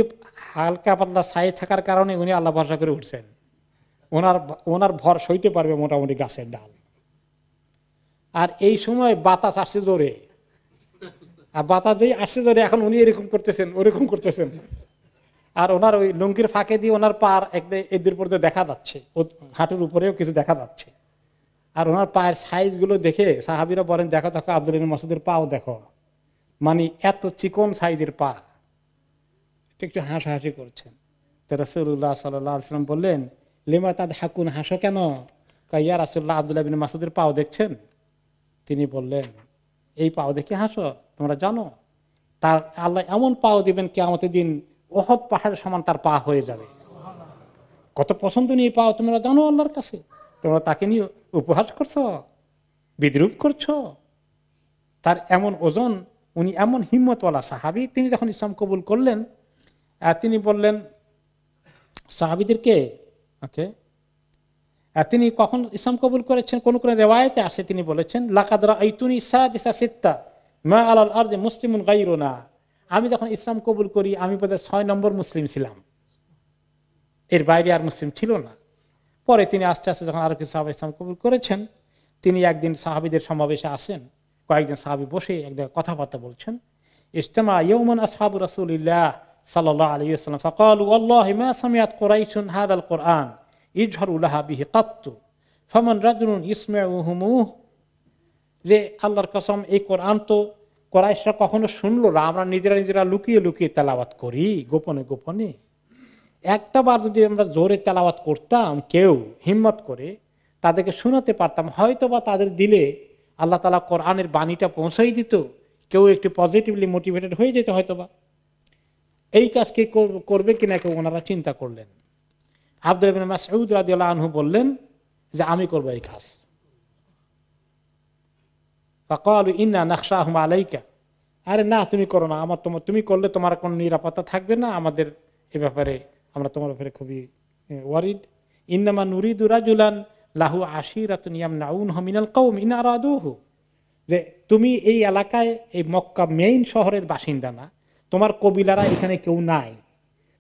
A: হালকা পাতলা ছায়ে থাকার কারণে উনি আল্লাহ ভরসা করে উঠছেন, ওনার ভর সইতে পারবে মোটামুটি গাছের ডাল। আর এই সময় বাতাস আসছে জোরে, আর বাতাস যেই আসছে জোরে, এখন উনি এরকম করতেছেন ওরকম করতেছেন, আর ওনার ওই লুঙ্গির ফাঁকে দিয়ে ওনার পার এদের পর্যন্ত দেখা যাচ্ছে, হাঁটুর উপরেও কিছু দেখা যাচ্ছে। আর ওনার পায়ের সাইজগুলো দেখে সাহাবীরা বলেন, দেখো দেখো আব্দুল্লাহ ইবনে মাসউদের পাও দেখো, মানে এত চিকন সাইজের পা। একটু হাসাহাসি করছেন। তো রাসূলুল্লাহ সাল্লাল্লাহু আলাইহি ওয়াসাল্লাম বললেন, লিমা তাদহাকুন, হাসো কেন? ইয়া রাসূলুল্লাহ, আব্দুল্লাহ ইবনে মাসউদের পাও দেখছেন? তিনি বললেন, এই পাও দেখে হাসো? তোমরা জানো তার আল্লাহ এমন পাও দিবেন কিয়ামতের দিন উহুদ পাহাড়ের সমান তার পা হয়ে যাবে। কত পছন্দ নিয়ে পাও তোমরা জানো আল্লাহর কাছে, তোমরা তাকে নিয়ে উপহাস করছো, বিদ্রুপ করছো। তার এমন ওজন, উনি এমন হিম্মতওয়ালা সাহাবী। তিনি যখন ইসলাম কবুল করলেন, তিনি বললেন সাহাবীদেরকে, ওকে, তিনি কখন ইসলাম কবুল করেছেন কোন কোন রিওয়ায়াতে আসে, তিনি বলেছেন লাকাদ রাআইতুনি সাদিসা সিত্তা মা আলাল আরদি মুসলিমুন গায়রুনা। আমি যখন ইসলাম কবুল করি আমি বোধহয় 6 নম্বর মুসলিম ছিলাম, এর বাইরে আর মুসলিম ছিল না। পরে তিনি আস্তে আস্তে যখন আরো কিছু সাহাবা ইসলাম কবুল করেছেন, তিনি একদিন সাহাবীদের সমাবেশে আসেন, কয়েকজন সাহাবী বসে এক জায়গায় কথাবার্তা বলছেন। ইজতামা ইয়াওমান আসহাবু রাসূলিল্লাহ সাল্লাল্লাহু আলাইহি ওয়াসাল্লাম ফাকালু ওয়াল্লাহি মা সামিআত কুরাইশুন হাদাল কুরআন ইজহারু লাহা বিহি কাত্তু ফামান রাজুলুন ইসমাউহুমু। যে আল্লাহর কসম, এই কোরআন তো কুরাইশরা কখনো শুনলো না, আমরা নিজেরা লুকিয়ে লুকিয়ে তেলাওয়াত করি, গোপনে গোপনে। একটা বার যদি আমরা জোরে তেলাওয়াত করতাম, কেউ হিম্মত করে তাদেরকে শোনাতে পারতাম, হয়তো বা তাদের দিলে আল্লাহ তাআলা কোরআনের বাণীটা পৌঁছাই দিত, কেউ একটু পজিটিভলি মোটিভেটেড হয়ে যেত হয়তোবা। এই কাজ কে করবে কিনা কেউ ওনারা চিন্তা করলেন। আব্দুল্লাহ ইবনে মাসউদ রাদিয়াল্লাহু আনহু বললেন যে আমি করব এই কাজ। ফাকালু ইন্না নাখশাহুম আলাইকা। আরে না, তুমি করো না, তুমি করলে তোমার কোনো নিরাপত্তা থাকবে না, আমাদের এই ব্যাপারে আমরা তোমার ব্যাপারে খুবই ওয়ারিড। ইন্নামা নুরিদু রাজুলান লাহু আশিরাতুন ইয়ামনাউনহু মিনাল কওম ইন আরাদুহু। যে তুমি এই এলাকায়, এই মক্কা মেইন শহরের বাসিন্দা না, তোমার কবিলারা এখানে কেউ নাই,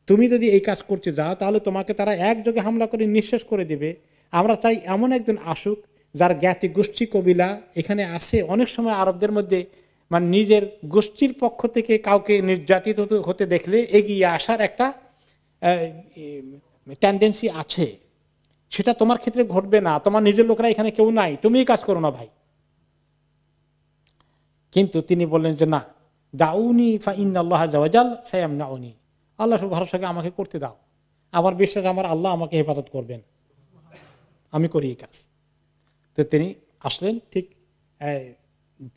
A: তুমি যদি এই কাজ করতে যাও তাহলে তোমাকে তারা একযোগে হামলা করে নিঃশেষ করে দেবে। আমরা চাই এমন একজন আসুক যার জ্ঞাতি গোষ্ঠী কবিলা এখানে আসে। অনেক সময় আরবদের মধ্যে মানে নিজের গোষ্ঠীর পক্ষ থেকে কাউকে নির্যাতিত হতে দেখলে এগিয়ে আসার একটা টেন্ডেন্সি আছে, সেটা তোমার ক্ষেত্রে ঘটবে না, তোমার নিজের লোকরা এখানে কেউ নাই, তুমি কাজ করো না ভাই। কিন্তু তিনি বললেন যে না, দাউনি ফা ইন্নাল্লাহা আযজা ওয়া জাল সায়ামনাউনি, আল্লাহর ভরসাকে আমাকে করতে দাও, আমার বিশ্বাস আমার আল্লাহ আমাকে হেফাজত করবেন, আমি করি এই কাজ। তো তিনি আসলেন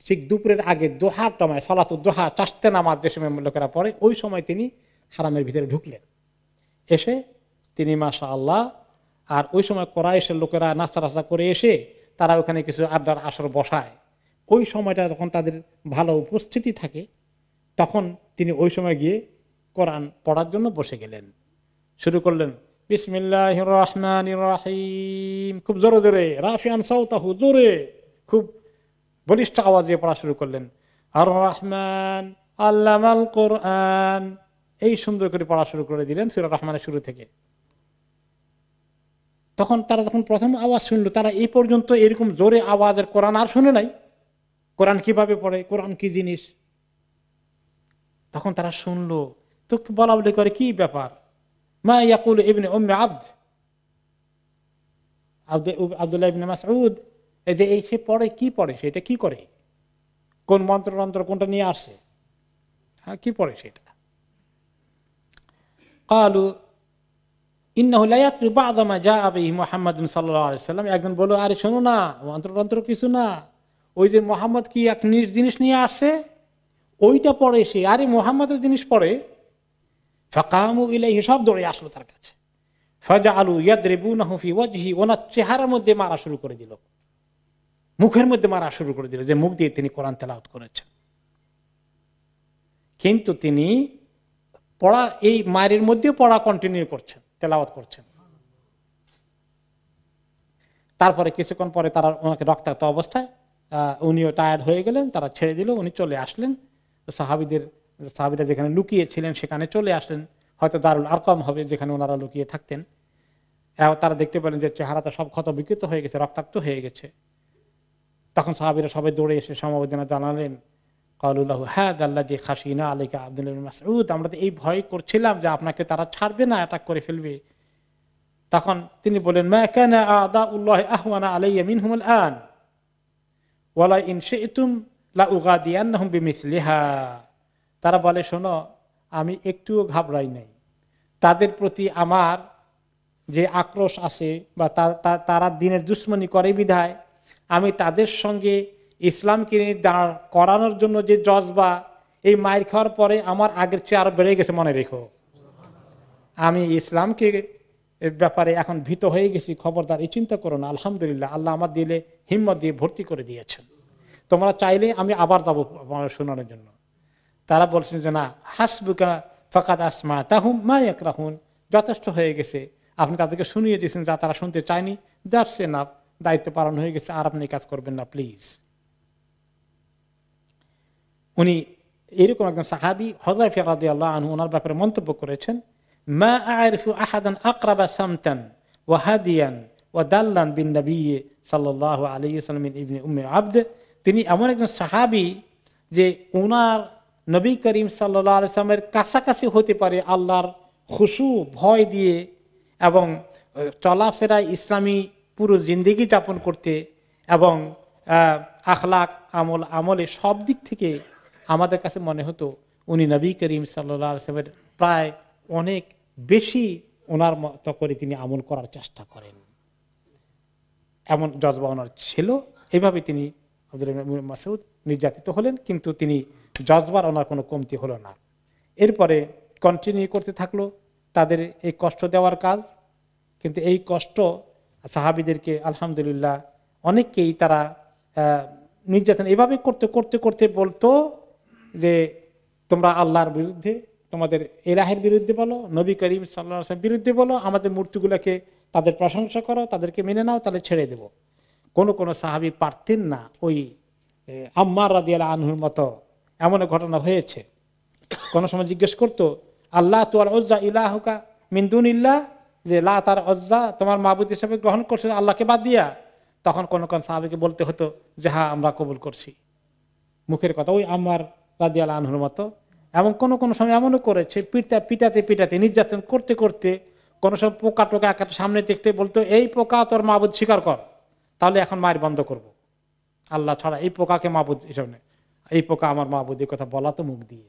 A: ঠিক দুপুরের আগে দোহার টামায়, সালাতুদ দোহা, চারটে নামাজ যে সময় লোকেরা পড়ে, ওই সময় তিনি হারামের ভিতরে ঢুকলেন। এসে তিনি মাশাআল্লাহ, আর ওই সময় কুরাইশের লোকেরা নাস্তা টাস্তা করে এসে তারা ওখানে কিছু আড্ডার আসর বসায়। ওই সময়টা যখন তাদের ভালো উপস্থিতি থাকে, তখন তিনি ওই সময় গিয়ে কোরআন পড়ার জন্য বসে গেলেন, শুরু করলেন বিসমিল্লাহির রহমানির রহিম, খুব জোরে জোরে, রাফিআন সাওতাহু, জোরে খুব বলিষ্ঠ আওয়াজে পড়া শুরু করলেন। আর রহমান আল্লামাল কোরআন, এই সুন্দর করে পড়া শুরু করে দিলেন সূরা রহমানের শুরু থেকে। তখন তারা যখন প্রথম আওয়াজ শুনলো, তারা এই পর্যন্ত এরকম জোরে আওয়াজের কোরআন আর শুনে নাই, কোরআন কিভাবে পড়ে, কোরআন কি জিনিস। তখন তারা শুনলো, তো বলা বলি করে কি ব্যাপার, মা ইয়াকুলু ইবনে উম্মে আবদ, আব্দুল্লাহ ইবনে মাসউদ, এই যে এই সে পড়ে, কি পড়ে, সেটা কি করে, কোন মন্ত্র কোনটা নিয়ে আসছে, হ্যাঁ কি পড়ে সেটা। ক্বালু ইন্নাহু লা ইয়াতলু বা'দা মা জাআ বিহি মুহাম্মাদুন সাল্লাল্লাহু আলাইহি ওয়াসাল্লাম। একজন বলল, আরে শোনো না, মন্ত্র কিছু না, ওই যে মুহাম্মদ কি এক জিনিস নিয়ে আসছে ওইটা পড়ে সে। আরে মুহাম্মাদের জিনিস পড়ে। ফাকামু ইলাইহি, সব দৌড়ে আসলো তার কাছে। ফাজআলু ইয়াদরিবুনাহু ফি ওয়াজহি, ওনার চেহারার মধ্যে মারা শুরু করে দিল, মুখের মধ্যে মারা শুরু করে দিল, যে মুখ দিয়ে তিনি কোরআন তেলাওয়াত করেছেন। কিন্তু তিনি পড়া, এই মায়ের মধ্যে পড়া কন্টিনিউ করছেন, তেলাওয়াত করছেন। তারপরে কিছুক্ষণ পরে তারা ওনাকে রক্তাক্ত অবস্থায়, উনিও টায়ার্ড হয়ে গেলেন, তারা ছেড়ে দিল, উনি চলে আসলেন। সাহাবীরা যেখানে লুকিয়ে ছিলেন সেখানে চলে আসলেন, হয়তো দারুল আরকাম হবে যেখানে ওনারা লুকিয়ে থাকতেন। তারা দেখতে পেলেন যে চেহারাটা সব ক্ষত বিকৃত হয়ে গেছে, রক্তাক্ত হয়ে গেছে। তখন সাহাবীরা সবাই দৌড়ে এসে সমবেদনা জানালেন। ক্বালু লাহু হাযা আল্লাযী খাশিনা আলাইকা আব্দুল্লাহ ইবনে মাসউদ, আমরা তো এই ভয় করছিলাম যে আপনাকে তারা ছাড়বে না, অ্যাটাক করে ফেলবে। তখন তিনি বলেন, মা কানা আ'দাউল্লাহি আহওয়ানা আলাইয়া মিনহুম আল-আন ওয়ালা ইন শি'তুম লা উগাদিয়ান্নাহুম বিমিসলিহা। তারা বলে, শোনো, আমি একটুও ঘাবড়াই নাই, তাদের প্রতি আমার যে আক্রোশ আছে বা তারা দিনের দুশমনি করে বিধায় আমি তাদের সঙ্গে ইসলামকে দাঁড় করানোর জন্য যে জজবা, এই মাইর খাওয়ার পরে আমার আগের চেয়ে আরো বেড়ে গেছে, মনে রেখো। আমি ইসলামকে ব্যাপারে এখন ভীত হয়ে গেছি, খবরদার এই চিন্তা করো না, আলহামদুলিল্লাহ আল্লাহ আমার দিলে হিম্মত দিয়ে ভর্তি করে দিয়েছেন, তোমরা চাইলে আমি আবার যাবো শোনানোর জন্য। তারা বলছেন যে না, হাসবুকা ফাকাদ আসমা তাহুম মা ইয়াকরাহুন, যথেষ্ট হয়ে গেছে, আপনি তাদেরকে শুনিয়ে দিয়েছেন যা তারা শুনতে চায়নি, দ্যাটস এনাফ, দায়িত্ব পালন হয়ে গেছে, আর আপনি কাজ করবেন না প্লিজ। উনি এরকম একজন সাহাবী হুযায়ফা রাদিয়াল্লাহু আনহু ওনার ব্যাপারে মন্তব্য করেছেন, মা আ'রিফু আহাদান আকরাবা সামতান ওয়া হাদিয়ান ওয়া দাল্লান বিন নবী সাল্লাল্লাহু আলাইহি ওয়াসাল্লাম ইবনে উম্মে আবদ। তিনি এমন একজন সাহাবী যে ওনার নবী করিম সাল্লাল্লাহু আলাইহি ওয়াসাল্লামের কাছাকাছি হতে পারে আল্লাহর খুশু ভয় দিয়ে, এবং চলাফেরায় ইসলামী পুরো জিন্দেগি যাপন করতে, এবং আখলাক আমলে সব দিক থেকে আমাদের কাছে মনে হতো উনি নবী করিম সাল্লাল্লাহু আলাইহি ওয়াসাল্লামের প্রায় অনেক বেশি ওনার মতো করে তিনি আমল করার চেষ্টা করেন, এমন জজবা ওনার ছিল। এইভাবে তিনি আব্দুল্লাহ ইবনে মাসউদ নির্যাতিত হলেন, কিন্তু তিনি জজবার ওনার কোনো কমতি হলো না। এরপরে কন্টিনিউ করতে থাকলো তাদের এই কষ্ট দেওয়ার কাজ। কিন্তু এই কষ্ট সাহাবীদেরকে আলহামদুলিল্লাহ অনেককেই তারা নির্যাতন এভাবে করতে করতে করতে বলতো যে তোমরা আল্লাহর বিরুদ্ধে, তোমাদের ইলাহের বিরুদ্ধে বলো, নবী করিম সাল্লাল্লাহু আলাইহি ওয়াসাল্লামের বিরুদ্ধে বলো, আমাদের মূর্তিগুলোকে তাদের প্রশংসা করো, তাদেরকে মেনে নাও, তাহলে ছেড়ে দেব। কোন সাহাবী পারতেন না ওই আম্মার রাদিয়াল্লাহু আনহুর মতো। এমন ঘটনা হয়েছে, কোন সময় জিজ্ঞেস করতো আল্লাহ তুয়াল উজ্জা ইলাহুকা মিন দুনিল্লাহ, যে লাত আর উজ্জা তোমার মাবুদ হিসেবে গ্রহণ করছে আল্লাহকে বাদ দিয়া, তখন কোন সাহাবীকে বলতে হতো যে হ্যাঁ আমরা কবুল করছি, মুখের কথা, ওই আম্মার রাদিয়াল্লাহু আনহুর মতো। এবং কোন সময় এমনও করেছে পিটাতে পিটাতে নির্যাতন করতে করতে কোন সময় পোকা টোকা একটা সামনে দেখতে বলতো এই পোকা তোর মাবুদ স্বীকার কর, তাহলে এখন মায়ের বন্ধ করব, আল্লাহ ছাড়া এই পোকাকে মাবুদ হিসাবে, এই পোকা আমার মাবুদ, এই কথা বলা তো মুখ দিয়ে।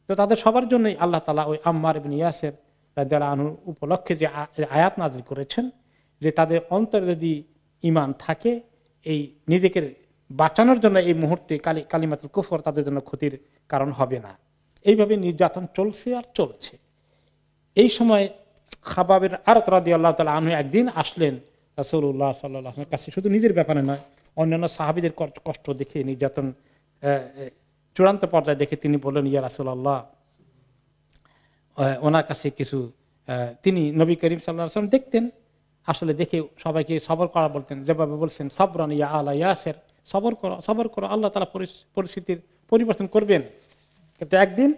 A: তো তাদের সবার জন্যই আল্লাহ তাআলা ওই আম্মার ইবনে ইয়াসির রাদিয়াল্লাহু আনহু উপলক্ষে যে আয়াত নাযিল করেছেন, যে তাদের অন্তরে যদি ঈমান থাকে, এই নিজেকে বাঁচানোর জন্য এই মুহূর্তে কালিমাতুল কুফর তাদের জন্য ক্ষতির কারণ হবে না। এইভাবে নির্যাতন চলছে আর চলছে। এই সময় খাবাবের আরত রাদিয়াল্লাহু তাআলা আনহু একদিন আসলেন রাসূলুল্লাহ সাল্লাল্লাহু আলাইহি ওয়াসাল্লামের কাছে, শুধু নিজের ব্যাপারে নয়, অন্যান্য সাহাবীদের কষ্ট দেখে, নির্যাতন চূড়ান্ত পর্যায়ে দেখে তিনি বললেন, ইয়া রাসূলুল্লাহ, ওনার কাছে কিছু, তিনি নবী করিম সাল্লাল্লাহু আলাইহি ওয়াসাল্লাম দেখতেন, আসলে দেখে সবাইকে সবর করা বলতেন, যেভাবে বলছেন সাবরান ইয়া আলা ইয়াসির, সবর করো, আল্লাহ তাআলা পরিস্থিতির পরিবর্তন করবেন। কিন্তু একদিন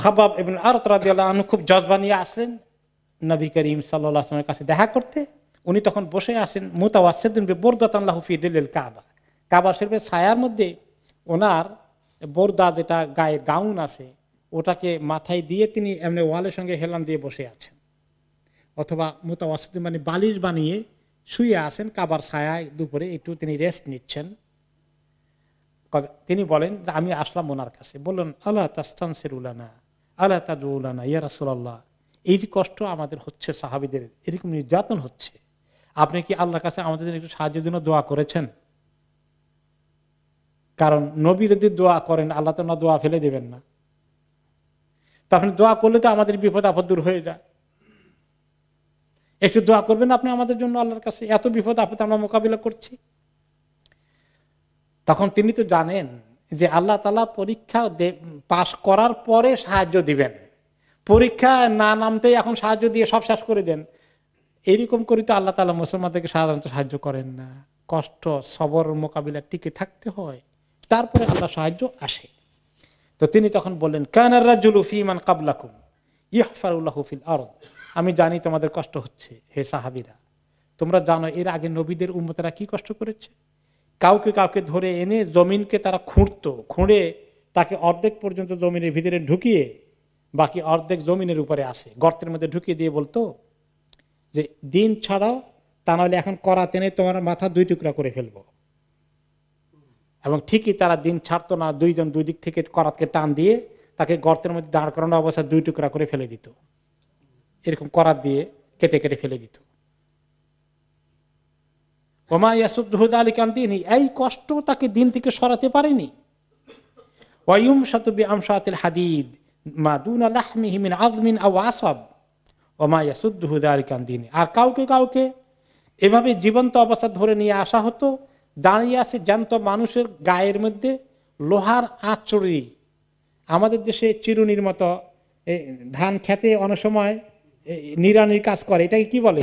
A: খাবাব ইবনে আরত রাদিয়াল্লাহু আনহু খুব জজবা নিয়ে আসলেন নবী করিম সাল্লাল্লাহু আলাইহি ওয়াসাল্লামের কাছে দেখা করতে। উনি তখন বসে আছেন মুতাওয়াসসিদুন বিবুরদাতান লাহু ফি দিলিল কাবা, কাবা শরীফের ছায়ার মধ্যে ওনার বোরদা, যেটা গায়ের গাউন আছে, ওটাকে মাথায় দিয়ে তিনি এমনি ওয়ালের সঙ্গে হেলান দিয়ে বসে আছেন, অথবা মুতাওয়াসসিদুন মানে বালিশ বানিয়ে শুয়ে আছেন কাবার ছায়ায়, দুপুরে একটু তিনি রেস্ট নিচ্ছেন। তিনি বলেন যে আমি আসলাম ওনার কাছে, বললেন আলা তাস্তানসিরু লানা আলা তাদউ লানা ইয়া রাসূলুল্লাহ, এই যে কষ্ট আমাদের হচ্ছে, সাহাবীদের এরকম নির্যাতন হচ্ছে, আপনি কি আল্লাহর কাছে আমাদের জন্য একটু সাহায্যের জন্য দোয়া করেছেন? কারণ নবী যদি দোয়া করেন আল্লাহ তো না দোয়া ফেলে দেবেন না, তো আপনি দোয়া করলে তো আমাদের বিপদ আপদ দূর হয়ে যায়, একটু দোয়া করবেন আপনি আমাদের জন্য আল্লাহর কাছে, এত বিপদ আপদ আমরা মোকাবিলা করছি। তখন তিনি তো জানেন যে আল্লাহ তাআলা পরীক্ষা পাশ করার পরে সাহায্য দিবেন, পরীক্ষা না নামতেই এখন সাহায্য দিয়ে সব শেষ করে দেন, এইরকম করে তো আল্লাহ তাআলা মুসলমানদেরকে সাধারণত সাহায্য করেন না। কষ্ট সবর মোকাবিলা টিকে থাকতে হয়, তারপরে আল্লাহ সাহায্য আসে। তো তিনি তখন বললেন কানার রাজুলু ফি মান ক্বাবলাকুম ইহফারু লাহু ফিল আরদ, আমি জানি তোমাদের কষ্ট হচ্ছে হে সাহাবীরা, তোমরা জানো এর আগে নবীদের উম্মতেরা কি কষ্ট করেছে, কাউকে ধরে এনে জমিনকে তারা খুঁড়তো, খুঁড়ে তাকে অর্ধেক পর্যন্ত জমিনের ভিতরে ঢুকিয়ে বাকি অর্ধেক জমিনের উপরে আসে, গর্তের মধ্যে ঢুকিয়ে দিয়ে বলতো যে দিন ছাড়াও, তা নাহলে এখন করাত এনে তোমার মাথা 2 টুকরা করে ফেলবো। এবং ঠিকই তারা দিন ছাড়তো না, দুইজন দুই দিক থেকে করাতকে টান দিয়ে তাকে গর্তের মধ্যে দাঁড় করানো অবস্থায় 2 টুকরা করে ফেলে দিত, এরকম করাত দিয়ে কেটে কেটে ফেলে দিত। ওমা ইয়াসুদ্দুহু যালিকা আন দীনি, এই কষ্ট তাকে দিন থেকে সরাতে পারেনি। ওয়ায়ুমশাতু বিআমশাতিল হাদিদ মা দুনা লাহমিহি মিন আযমিন আও আসাব, ওমা ইয়াসুদ্দুহু যালিকা আন দীনি। আর কাউকে কাউকে এভাবে জীবন্ত অবস্থা ধরে নিয়ে আসা হতো, দাঁড়িয়ে আছে জ্যান্ত মানুষের গায়ের মধ্যে লোহার আঁচড়ি। আমাদের দেশে চিরুনির মতো ধান খেতে অনেক সময় নিড়ানির কাজ করে, এটাকে কি বলে?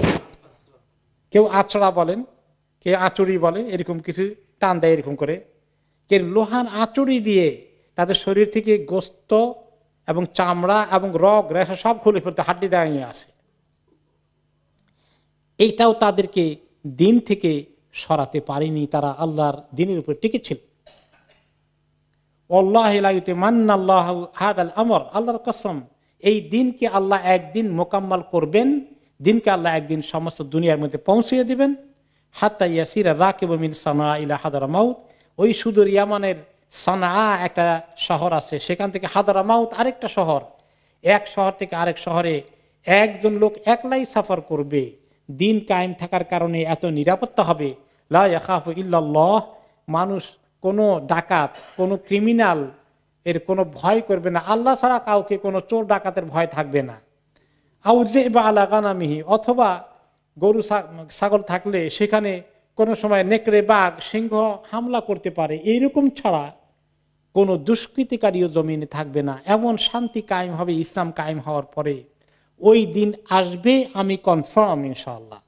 A: কেউ আঁচড়া বলেন, কেউ আঁচড়ি বলে, এরকম কিছু টান দেয় এরকম করে। কে লোহার আঁচড়ি দিয়ে তাদের শরীর থেকে গোস্ত এবং চামড়া এবং রগ রেশা সব খুলে ফেলতে, হাড্ডি দাঁড়িয়ে আসে। এইটাও তাদেরকে দিন থেকে সরাতে পারেনি, তারা আল্লাহর দিনের উপর টিকে ছিল। আল্লাহর কসম, এই দিনকে আল্লাহ একদিন মোকাম্মল করবেন, দিনকে আল্লাহ একদিন সমস্ত দুনিয়ার মধ্যে পৌঁছিয়ে দিবেন। হাত্তা ইয়াসিরা রাকিবু মিন সানা ইলা হাদরামাউত, ওই সুদূর ইয়ামানের সানা একটা শহর আছে, সেখান থেকে হাদরামাউত আরেকটা শহর, এক শহর থেকে আরেক শহরে একজন লোক একলাই সফর করবে। দিন কায়েম থাকার কারণে এত নিরাপত্তা হবে, লা ইয়াখাফু ইল্লাল্লাহ, মানুষ কোনো ডাকাত, কোনো ক্রিমিনাল এর কোনো ভয় করবে না, আল্লাহ ছাড়া কাউকে কোনো চোর ডাকাতের ভয় থাকবে না। আউযিবা আলা গানামিহি, অথবা গরু ছাগল থাকলে সেখানে কোনো সময় নেকড়ে বাঘ সিংহ হামলা করতে পারে, এইরকম ছাড়া কোনো দুষ্কৃতিকারীও জমিনে থাকবে না। এমন শান্তি কায়েম হবে ইসলাম কায়েম হওয়ার পরে। ওই দিন আসবে, আমি কনফার্ম ইনশাআল্লাহ।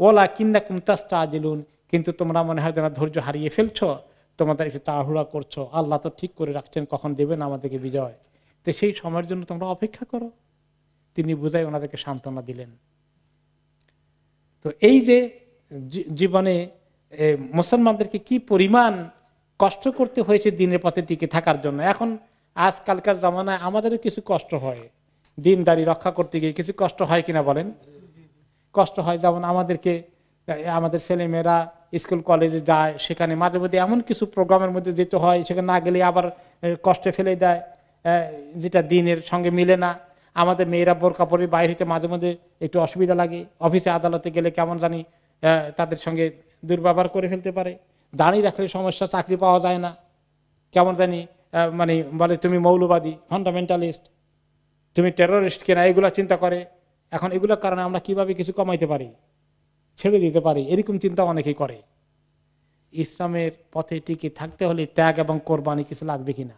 A: ওলা কিন্নাকুম তাস্তাজিলুন, কিন্তু তোমরা মনে হয় যেন ধৈর্য হারিয়ে ফেলছো, তোমাদের একটু তাড়াহুড়া করছো। আল্লাহ তো ঠিক করে রাখছেন কখন দেবেন আমাদেরকে বিজয়, তো সেই সময়ের জন্য তোমরা অপেক্ষা করো। তিনি বুঝাই ওনাদেরকে সান্ত্বনা দিলেন। তো এই যে জীবনে মুসলমানদেরকে কি পরিমাণ কষ্ট করতে হয়েছে দিনের পথে টিকে থাকার জন্য। এখন আজকালকার জামানায় আমাদেরও কিছু কষ্ট হয়, দিনদারি রক্ষা করতে গিয়ে কিছু কষ্ট হয় কিনা বলেন? কষ্ট হয়। যেমন আমাদের ছেলেমেয়েরা স্কুল কলেজে যায়, সেখানে মাঝে মধ্যে এমন কিছু প্রোগ্রামের মধ্যে যেতে হয়, সেখানে না গেলে আবার কষ্টে ফেলে দেয়, যেটা দিনের সঙ্গে মিলে না। আমাদের মেয়েরা বোরকা পরে বাইরে হইতে মাঝে মধ্যে একটু অসুবিধা লাগে, অফিসে আদালতে গেলে কেমন জানি তাদের সঙ্গে দুর্ব্যবহার করে ফেলতে পারে, দাঁড়িয়ে রাখলে সমস্যা, চাকরি পাওয়া যায় না, কেমন জানি মানে বলে তুমি মৌলবাদী, ফান্ডামেন্টালিস্ট, তুমি টেরোরিস্ট কিনা, এগুলা চিন্তা করে। এখন এগুলোর কারণে আমরা কিভাবে কিছু কমাইতে পারি, ছেড়ে দিতে পারি, এরকম চিন্তা অনেকেই করে। ইসলামের পথে টিকে থাকতে হলে ত্যাগ এবং কোরবানি কিছু লাগবে কিনা?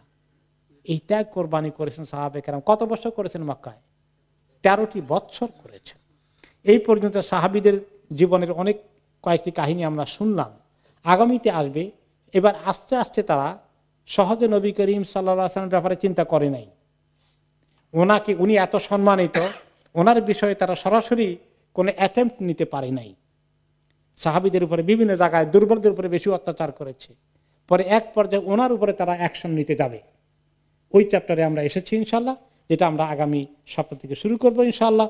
A: এই ত্যাগ কোরবানি করেছেন সাহাবে কেরাম। কত বছর করেছেন মক্কায়? 13টি বছর করেছেন। এই পর্যন্ত সাহাবীদের জীবনের অনেক কয়েকটি কাহিনী আমরা শুনলাম, আগামীতে আসবে। এবার আস্তে আস্তে তারা সহজে নবী করিম সাল্লাল্লাহু আলাইহি ওয়াসাল্লামের ব্যাপারে চিন্তা করে নাই। উনি এত সম্মানিত, ওনার বিষয়ে তারা সরাসরি কোনো অ্যাটেম্পট নিতে পারে নাই। সাহাবীদের উপরে বিভিন্ন জায়গায় দুর্বলদের উপরে বেশি অত্যাচার করেছে। পরে এক পর্যায়ে ওনার উপরে তারা অ্যাকশন নিতে যাবে। ওই চ্যাপ্টারে আমরা এসেছি ইনশাআল্লাহ, যেটা আমরা আগামী সপ্তাহ থেকে শুরু করবো ইনশাআল্লাহ।